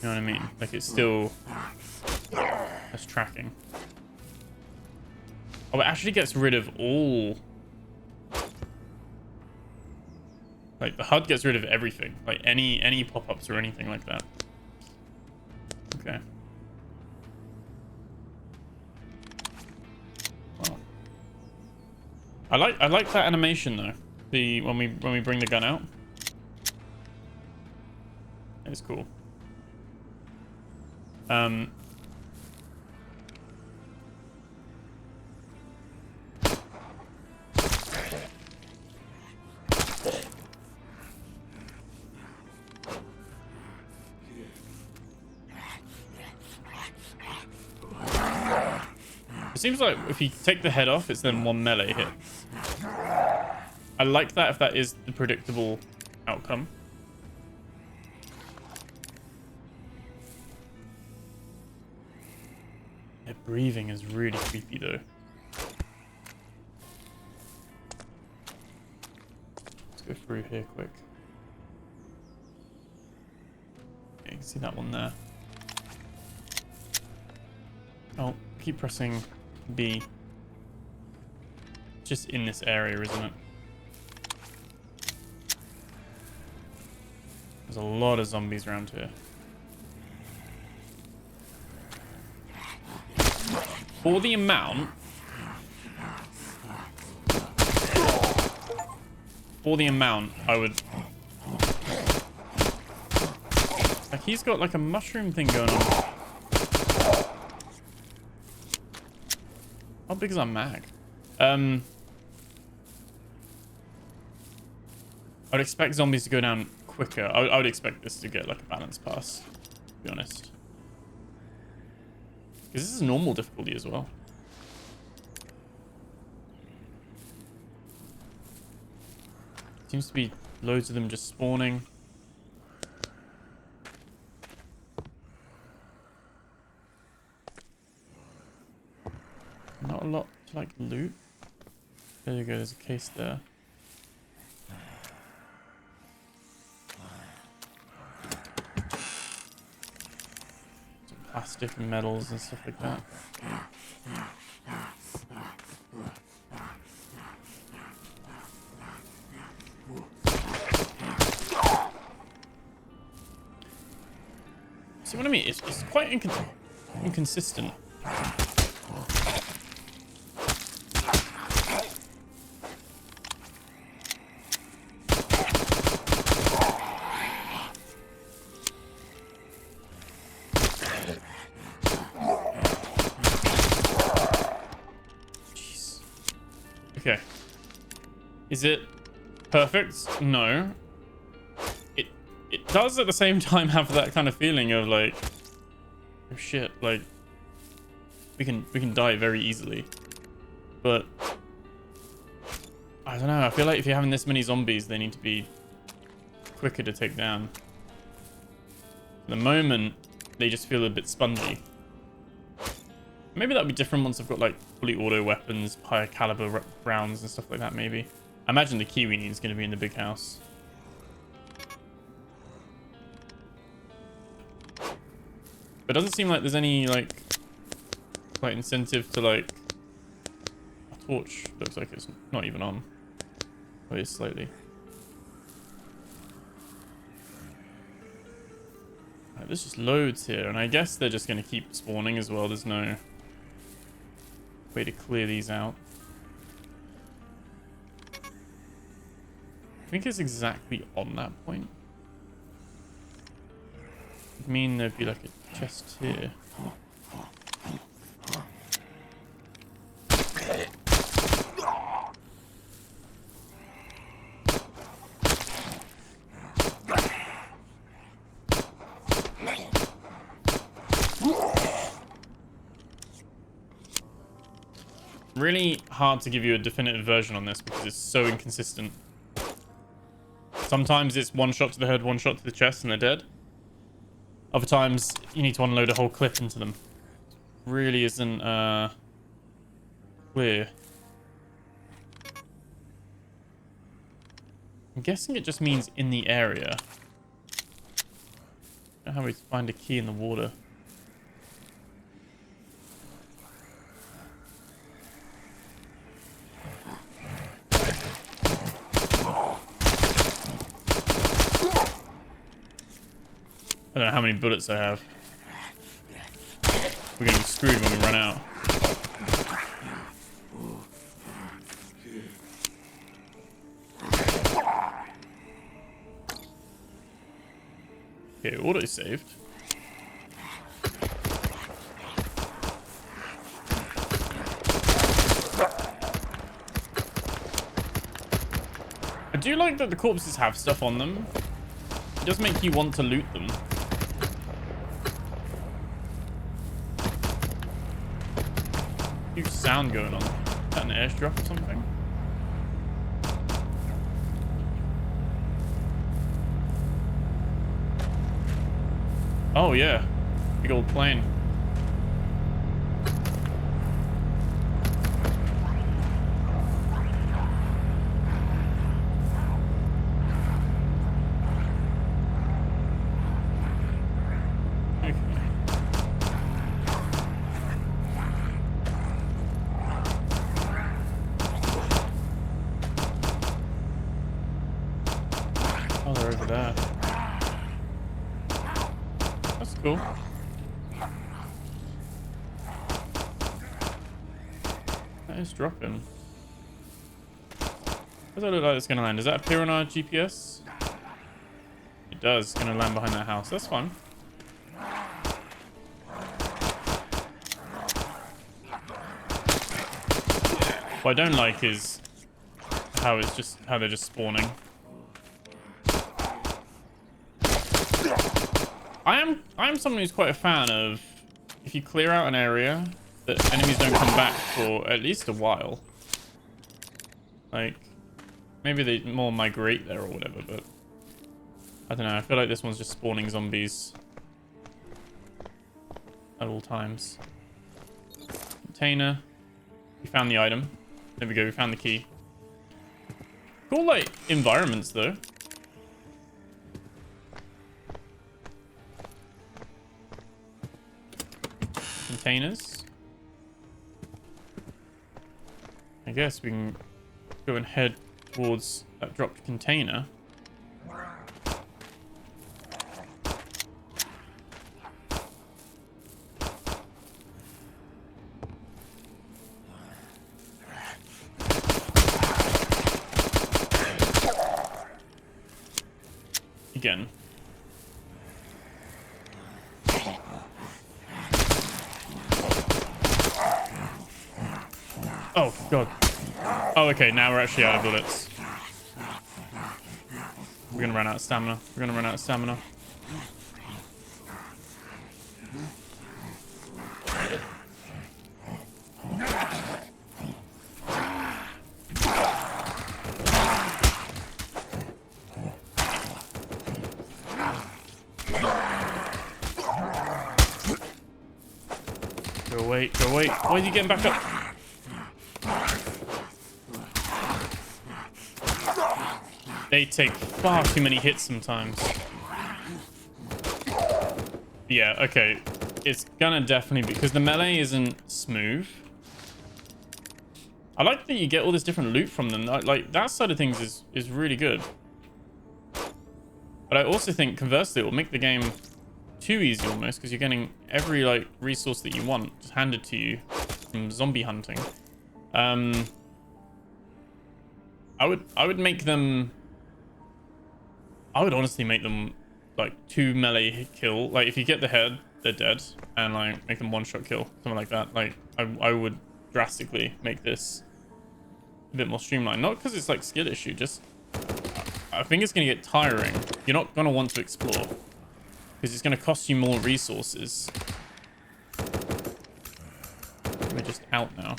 know what I mean? Like it's still that's tracking. Oh, it actually gets rid of all... Like, the HUD gets rid of everything. Like, any pop-ups or anything like that. Okay. Well, I like that animation though. The when we bring the gun out. It's cool. It seems like if you take the head off, it's then one melee hit. I like that if that is the predictable outcome. Their breathing is really creepy though. Let's go through here quick. Yeah, you can see that one there. Oh, keep pressing B. Just in this area, isn't it? There's a lot of zombies around here. For the amount... I would... Like, he's got like a mushroom thing going on. How big is our mag? I'd expect zombies to go down quicker. I would expect this to get like a balance pass, to be honest. Because this is normal difficulty as well. Seems to be loads of them just spawning. Not a lot to like loot. There you go, there's a case there. Some plastic and metals and stuff like that. See what I mean? It's quite inconsistent. Okay. Is it perfect? No. It does at the same time have that kind of feeling of like, oh shit, like we can die very easily. But I don't know, I feel like if you're having this many zombies, they need to be quicker to take down. At the moment, they just feel a bit spongy. Maybe that'll be different once I've got like fully auto weapons, higher caliber rounds and stuff like that, maybe. I imagine the key we need is going to be in the big house. But it doesn't seem like there's any like incentive to like a torch. Looks like it's not even on. Oh, it is slightly. Right, there's just loads here, and I guess they're just going to keep spawning as well. There's no way to clear these out. I think it's exactly on that point. I mean, there'd be like a chest here. Really hard to give you a definitive version on this because it's so inconsistent. Sometimes it's one shot to the head, one shot to the chest, and they're dead. Other times, you need to unload a whole clip into them. Really isn't clear. I'm guessing it just means in the area. I don't know how we find a key in the water. I don't know how many bullets I have. We're gonna be screwed when we run out. Okay, auto saved. I do like that the corpses have stuff on them. It does make you want to loot them. Huge sound going on. Is that an airdrop or something? Oh yeah, big old plane. Oh, they're over there. That's cool. That is dropping. What does that look like it's going to land? Does that appear on our GPS? It does. It's going to land behind that house. That's fun. What I don't like is how they're just spawning. I am someone who's quite a fan of, if you clear out an area, that enemies don't come back for at least a while. Like, maybe they more migrate there or whatever, but I don't know. I feel like this one's just spawning zombies at all times. Container. We found the item. There we go. We found the key. Cool, like, environments, though. Containers. I guess we can go and head towards that dropped container. Again. Oh, God. Oh, okay. Now we're actually out of bullets. We're going to run out of stamina. We're going to run out of stamina. Go away. Go away. Why are you getting back up? They take far too many hits sometimes. Yeah, okay. It's gonna definitely be... because the melee isn't smooth. I like that you get all this different loot from them. Like, that side of things is really good. But I also think, conversely, it will make the game too easy almost, because you're getting every, like, resource that you want just handed to you from zombie hunting. I would make them... I would honestly make them like 2 melee hit kill. Like if you get the head, they're dead, and like make them 1-shot kill, something like that. Like I would drastically make this a bit more streamlined. Not because it's like skill issue, just I think it's gonna get tiring. You're not gonna want to explore because it's gonna cost you more resources. We're just out now.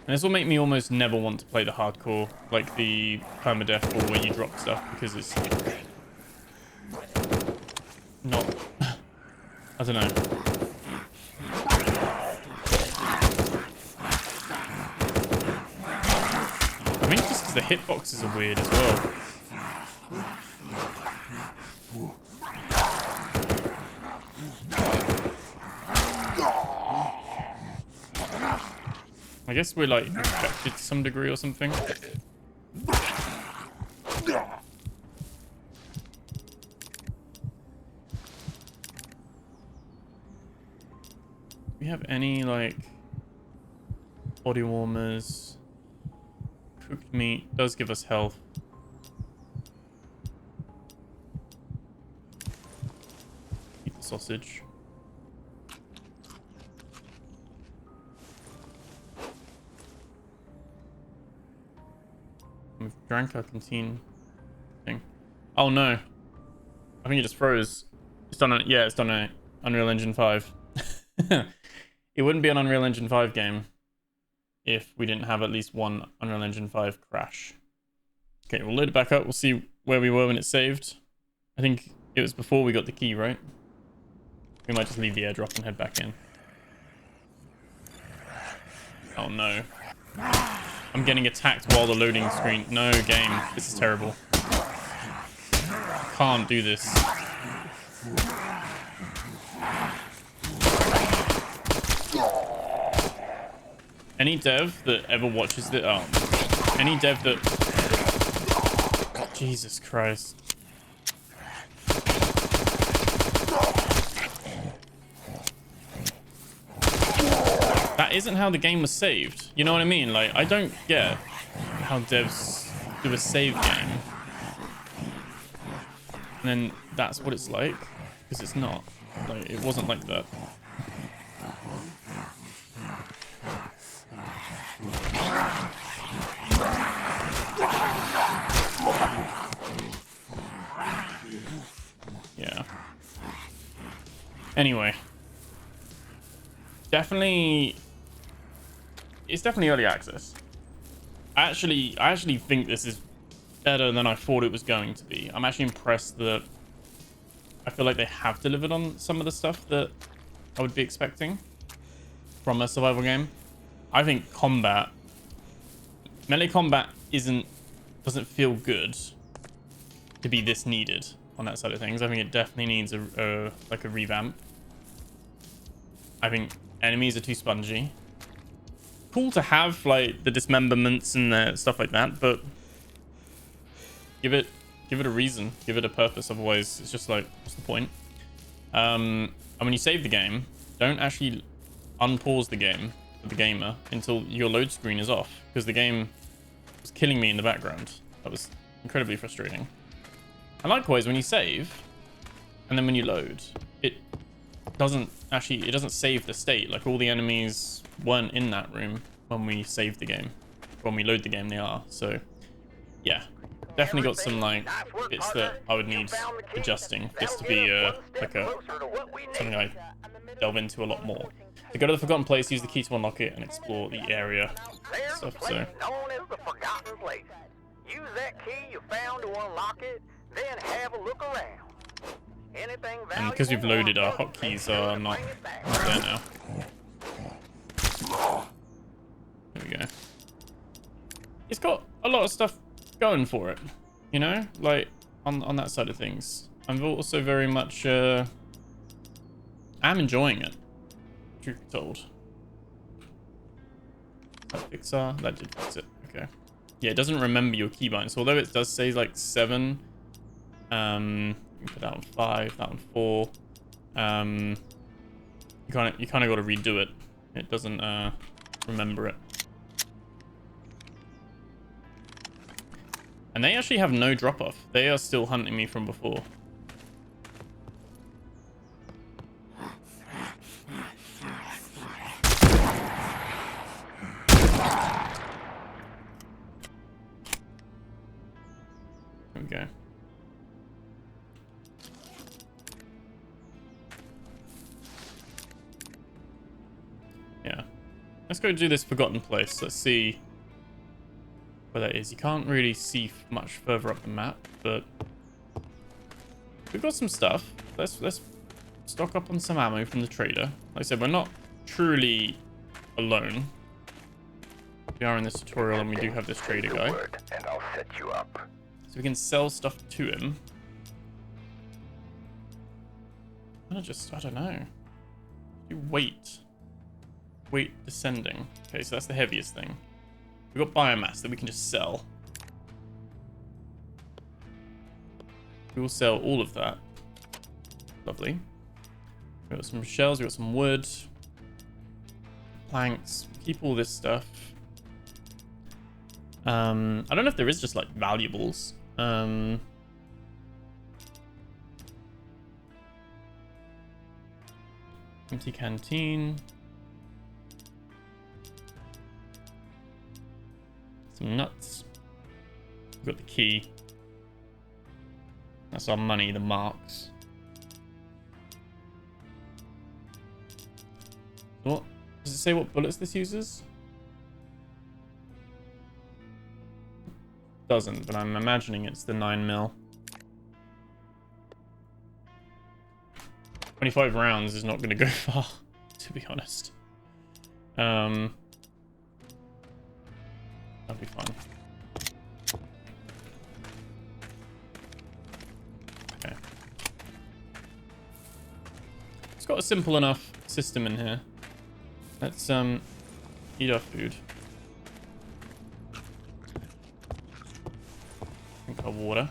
And this will make me almost never want to play the hardcore, like the permadeath or where you drop stuff, because it's not... I don't know. I think just because the hitboxes are weird as well. I guess we're like infected to some degree or something. We have any like... Body warmers. Cooked meat does give us health. Eat the sausage. We've drank our canteen thing. Oh no. I think it just froze. It's done on, yeah, it's done on Unreal Engine 5. It wouldn't be an Unreal Engine 5 game if we didn't have at least one Unreal Engine 5 crash. Okay, we'll load it back up. We'll see where we were when it saved. I think it was before we got the key, right? We might just leave the airdrop and head back in. Oh no. I'm getting attacked while the loading screen. No, game. This is terrible. I can't do this. Any dev that ever watches the... Oh. Any dev that... Jesus Christ. That isn't how the game was saved. You know what I mean? Like, I don't get how devs do a save game. And then that's what it's like. Because it's not. Like, it wasn't like that. Yeah. Anyway. Definitely... It's definitely early access. I actually think this is better than I thought it was going to be. I'm actually impressed that I feel like they have delivered on some of the stuff that I would be expecting from a survival game. I think combat, melee combat doesn't feel good to be this needed on that side of things. I think it definitely needs a revamp. I think enemies are too spongy. Cool to have like the dismemberments and stuff like that, but give it a reason, give it a purpose. Otherwise, it's just like, what's the point? And when you save the game, don't actually unpause the game for the gamer until your load screen is off, because the game was killing me in the background. That was incredibly frustrating. And likewise, when you save and then when you load, it doesn't save the state. Like, all the enemies weren't in that room when we saved the game. When we load the game, they are. So yeah, definitely got some like bits that I would need adjusting just to be something I delve into a lot more. To go to the Forgotten Place, use the key to unlock it and explore the area stuff. So known as the Forgotten Place. Use that key you found to unlock it, then have a look around. and because we've loaded, our hotkeys are not there now. There we go. It's got a lot of stuff going for it, you know, like on that side of things. I'm also very much I'm enjoying it, truth be told. That Pixar, that did fix it. Okay. Yeah, it doesn't remember your keybinds, although it does say like 7. You can put that on 5, that on 4. You kind of got to redo it. It doesn't remember it. And they actually have no drop off. They are still hunting me from before. There we go. Yeah. Let's go do this Forgotten Place. Let's see where that is. You can't really see much further up the map, but we've got some stuff. Let's stock up on some ammo from the trader. Like I said, we're not truly alone. We are in this tutorial, and we do have this trader guy. And I'll set you up. So we can sell stuff to him. I don't know. You wait descending. Okay, so that's the heaviest thing. We've got biomass that we can just sell. We will sell all of that. Lovely. We've got some shells, we've got some wood. planks. Keep all this stuff. I don't know if there is just like valuables. Empty canteen. Some nuts. We've got the key. That's our money, the marks. What? Does it say what bullets this uses? Doesn't, but I'm imagining it's the 9mm. 25 rounds is not going to go far, to be honest. That'll be fun. Okay. It's got a simple enough system in here. Let's eat our food. Drink our water.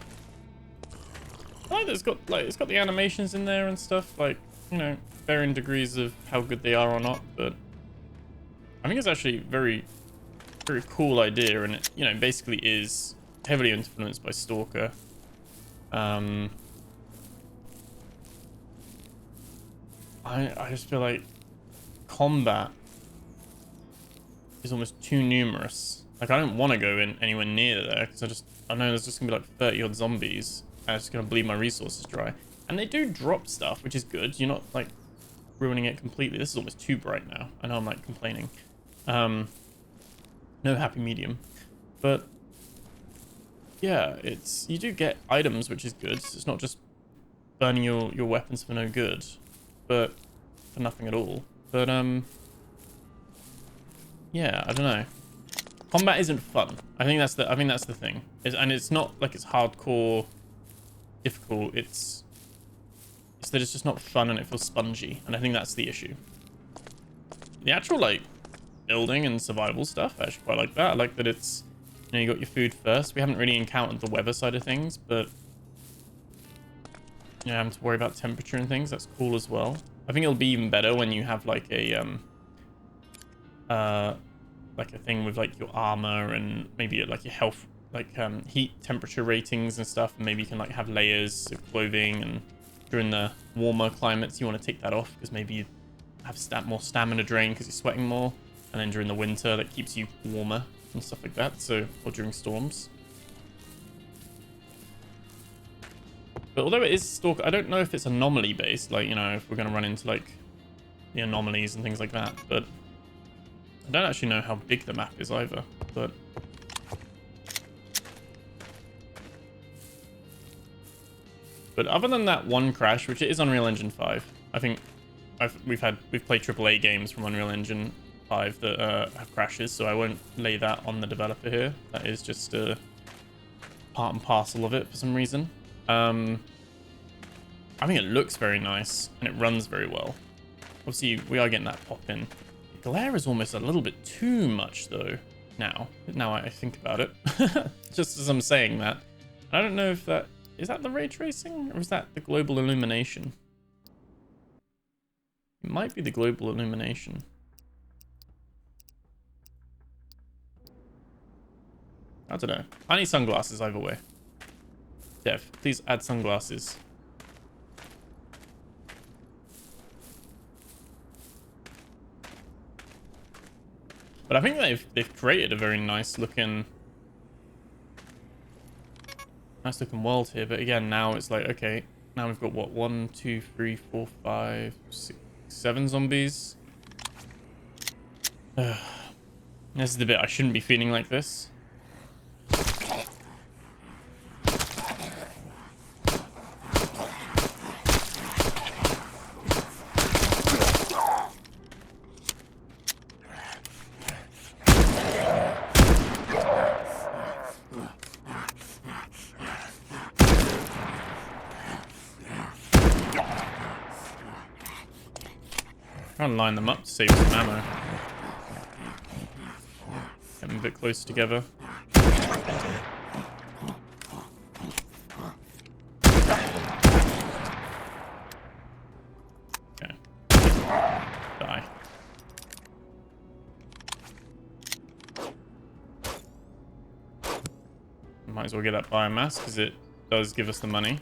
I like that it's got the animations in there and stuff, like, you know, varying degrees of how good they are or not, but I think it's actually very cool idea, and it, you know, basically is heavily influenced by Stalker. I just feel like combat is almost too numerous. Like, I don't want to go in anywhere near there because I know there's just gonna be like 30 odd zombies and it's gonna bleed my resources dry. And they do drop stuff, which is good. You're not like ruining it completely. This is almost too bright now. I know I'm like complaining. No happy medium, but yeah, you do get items, which is good. It's not just burning your weapons for no good, but for nothing at all. But yeah, I don't know. Combat isn't fun. I think that's the thing. And it's not like it's hardcore difficult. It's that it's just not fun and it feels spongy. And I think that's the issue. The actual like building and survival stuff, I actually quite like that. I like that it's, you know, you got your food first. We haven't really encountered the weather side of things, but you know, having to worry about temperature and things, that's cool as well. I think it'll be even better when you have like a thing with like your armor and maybe like your health, like heat temperature ratings and stuff, and maybe you can like have layers of clothing, and during the warmer climates you want to take that off because maybe you have more stamina drain because you're sweating more, and then during the winter that keeps you warmer and stuff like that, so, or during storms. But although it is Stalker, I don't know if it's anomaly based, like, you know, if we're going to run into like the anomalies and things like that, but I don't actually know how big the map is either, but other than that one crash, which it is Unreal Engine 5, I think we've played AAA games from Unreal Engine 5 that have crashes, so I won't lay that on the developer here. That is just part and parcel of it for some reason. I think it looks very nice and it runs very well. Obviously, we are getting that pop in. The glare is almost a little bit too much though. Now I think about it, just as I'm saying that, I don't know if that is that the ray tracing or is that the global illumination. It might be the global illumination. I don't know. I need sunglasses either way. Dev, please add sunglasses. But I think they've created a very nice looking world here. But again, now it's like, okay, now we've got what, 1, 2, 3, 4, 5, 6, 7 zombies. This is the bit I shouldn't be feeling like this. Trying to line them up to save some ammo. Get them a bit closer together. Okay. Die. as well get that biomass because it does give us the money.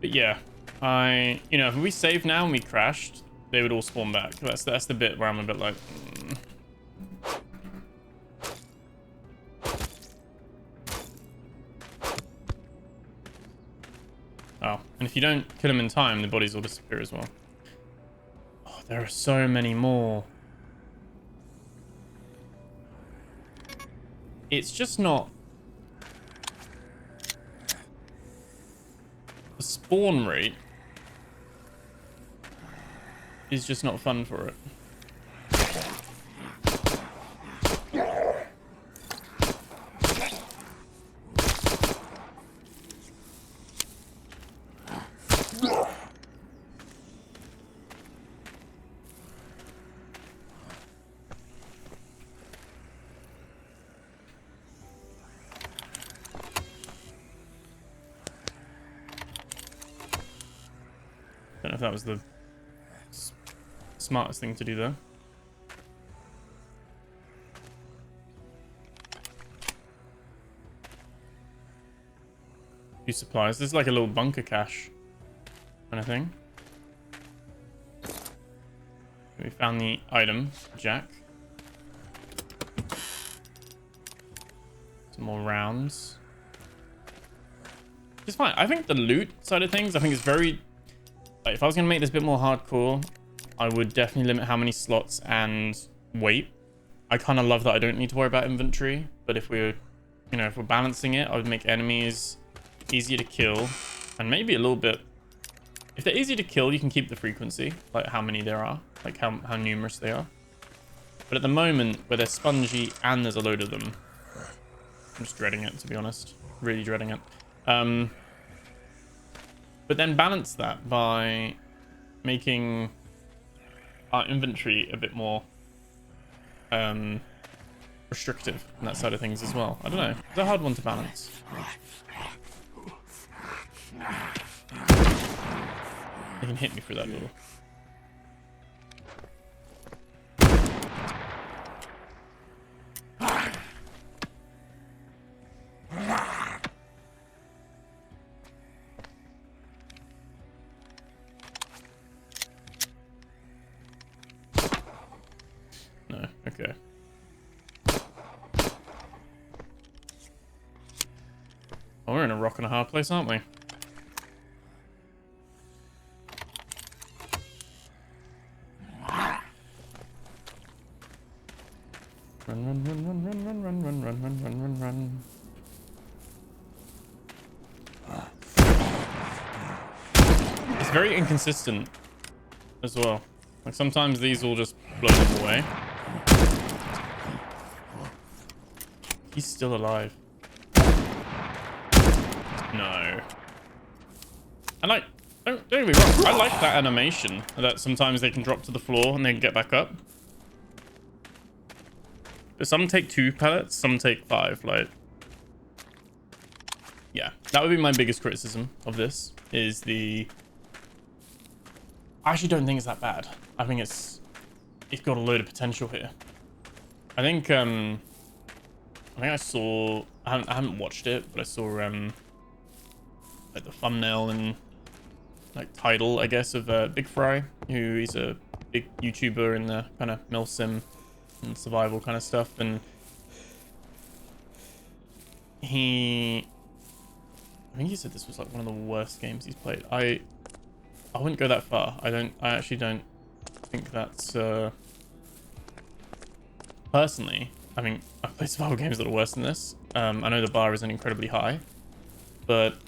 But yeah, you know, if we saved now and we crashed, they would all spawn back. That's the bit where I'm a bit like, Oh, and if you don't kill them in time, the bodies will disappear as well. Oh, there are so many more. It's just not... The spawn rate is just not fun for it. Don't know if that was the smartest thing to do there. Few supplies. This is like a little bunker cache kind of thing. We found the item, Jack. Some more rounds. It's fine. I think the loot side of things, I think is very... Like, if I was going to make this a bit more hardcore, I would definitely limit how many slots and weight. I kind of love that I don't need to worry about inventory, but if we're, you know, if we're balancing it, I would make enemies easier to kill, and maybe a little bit... If they're easy to kill, you can keep the frequency, like how many there are, like how numerous they are. But at the moment, where they're spongy and there's a load of them, I'm just dreading it, to be honest. Really dreading it. But then balance that by making our inventory a bit more restrictive on that side of things as well. I don't know. It's a hard one to balance. They can hit me through that door. No, okay. Oh, we're in a rock and a hard place, aren't we? Run. It's very inconsistent as well. Like sometimes these will just blow them away. He's still alive. No. And like, don't get me wrong, I like that animation that sometimes they can drop to the floor and then get back up. But some take 2 pellets, some take 5. Like, yeah, that would be my biggest criticism of this. Is the... I actually don't think it's that bad. I think it's got a load of potential here. I think I saw... I haven't watched it, but I saw like the thumbnail and like title, I guess, of Big Fry, who is a big YouTuber in the kind of milsim and survival kind of stuff, and I think he said this was like one of the worst games he's played. I wouldn't go that far. I actually don't think that's personally. I mean, I've played survival games that are worse than this. I know the bar isn't incredibly high, but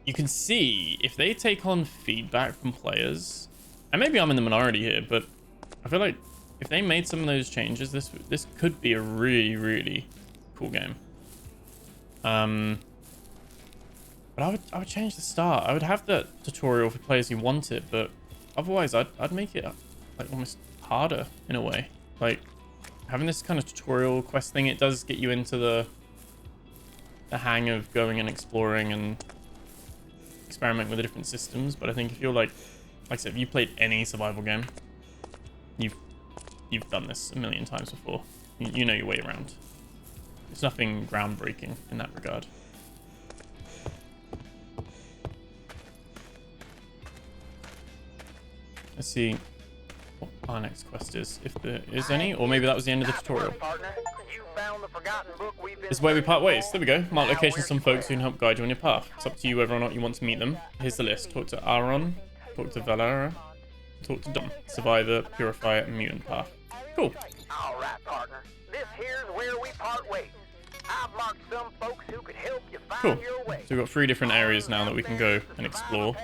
you can see if they take on feedback from players, and maybe I'm in the minority here, but I feel like if they made some of those changes, this could be a really, really cool game. But I would change the start. I would have the tutorial for players who want it, but otherwise I'd make it like almost harder in a way. Like having this kind of tutorial quest thing, it does get you into the hang of going and exploring and experimenting with the different systems. But I think if you're like I said, if you played any survival game, you've you've done this a million times before. You know your way around. There's nothing groundbreaking in that regard. Let's see what our next quest is, if there is any, or maybe that was the end of the tutorial. This is where we part ways. There we go. Mark location some folks who can help guide you on your path. It's up to you whether or not you want to meet them. Here's the list. Talk to Aaron, talk to Valara, talk to Dom, Survivor, Purifier, and Mutant Path. Cool. All right, partner. This here's where we part ways. I've marked some folks who could help you find your way. So we've got 3 different areas now that we can go and explore.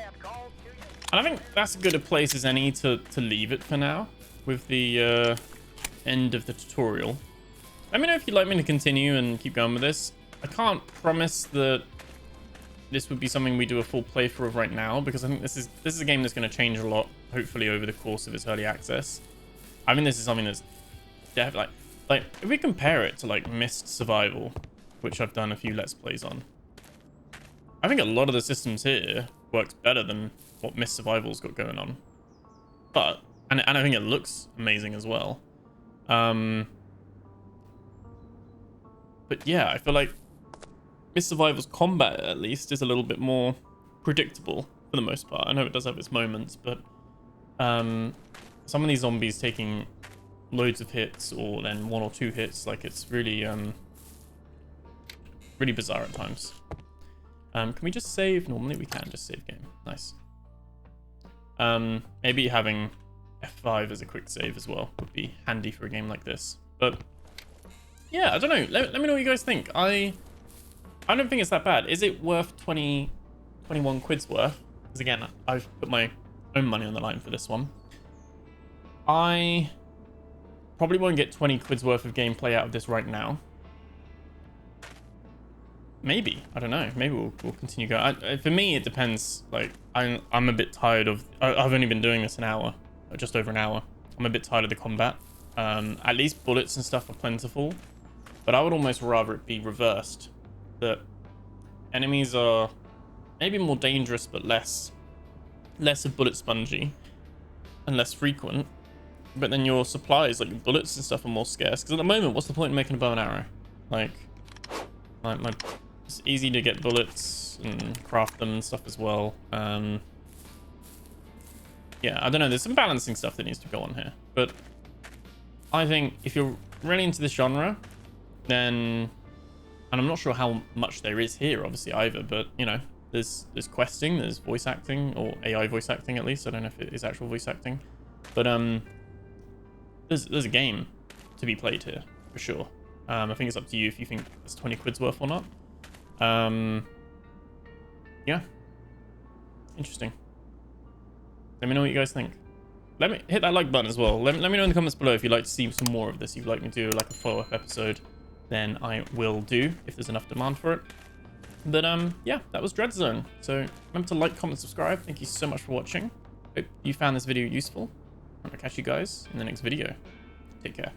And I think that's as good a place as any to leave it for now with the end of the tutorial. Let me know if you'd like me to continue and keep going with this. I can't promise that this would be something we do a full playthrough of right now, because I think this is a game that's going to change a lot, hopefully, over the course of its early access. I mean, this is something that's definitely like if we compare it to like Myst Survival, which I've done a few Let's Plays on, I think a lot of the systems here works better than what Myst Survival's got going on. But and I think it looks amazing as well. But yeah, I feel like Myst Survival's combat at least is a little bit more predictable for the most part. I know it does have its moments, but some of these zombies taking loads of hits or then 1 or 2 hits, like it's really really bizarre at times. Can we just save? Normally we can just save game. Nice. Maybe having F5 as a quick save as well would be handy for a game like this. But yeah, I don't know. Let me know what you guys think. I don't think it's that bad. Is it worth 21 quid's worth? Because again, I've put my own money on the line for this one. I probably won't get 20 quid's worth of gameplay out of this right now. Maybe, I don't know. Maybe we'll continue going. For me, it depends. Like I'm a bit tired of. I've only been doing this an hour, or just over an hour. I'm a bit tired of the combat. At least bullets and stuff are plentiful, but I would almost rather it be reversed. That enemies are maybe more dangerous, but less of bullet spongy and less frequent. But then your supplies, like your bullets and stuff, are more scarce. Because at the moment, what's the point in making a bow and arrow? Like it's easy to get bullets and craft them and stuff as well. Yeah, I don't know. There's some balancing stuff that needs to go on here. But I think if you're really into this genre, then, and I'm not sure how much there is here, obviously, either. But you know, there's questing, there's voice acting, or AI voice acting at least. I don't know if it is actual voice acting, but there's a game to be played here for sure. I think it's up to you if you think it's 20 quid's worth or not. Yeah, interesting. Let me know what you guys think. Let me hit that like button as well. Let me know in the comments below if you'd like to see some more of this. If you'd like me to do like a follow-up episode, then I will do if there's enough demand for it. But yeah, that was Dreadzone. So remember to like, comment, subscribe. Thank you so much for watching. Hope you found this video useful. I'm gonna catch you guys in the next video. Take care.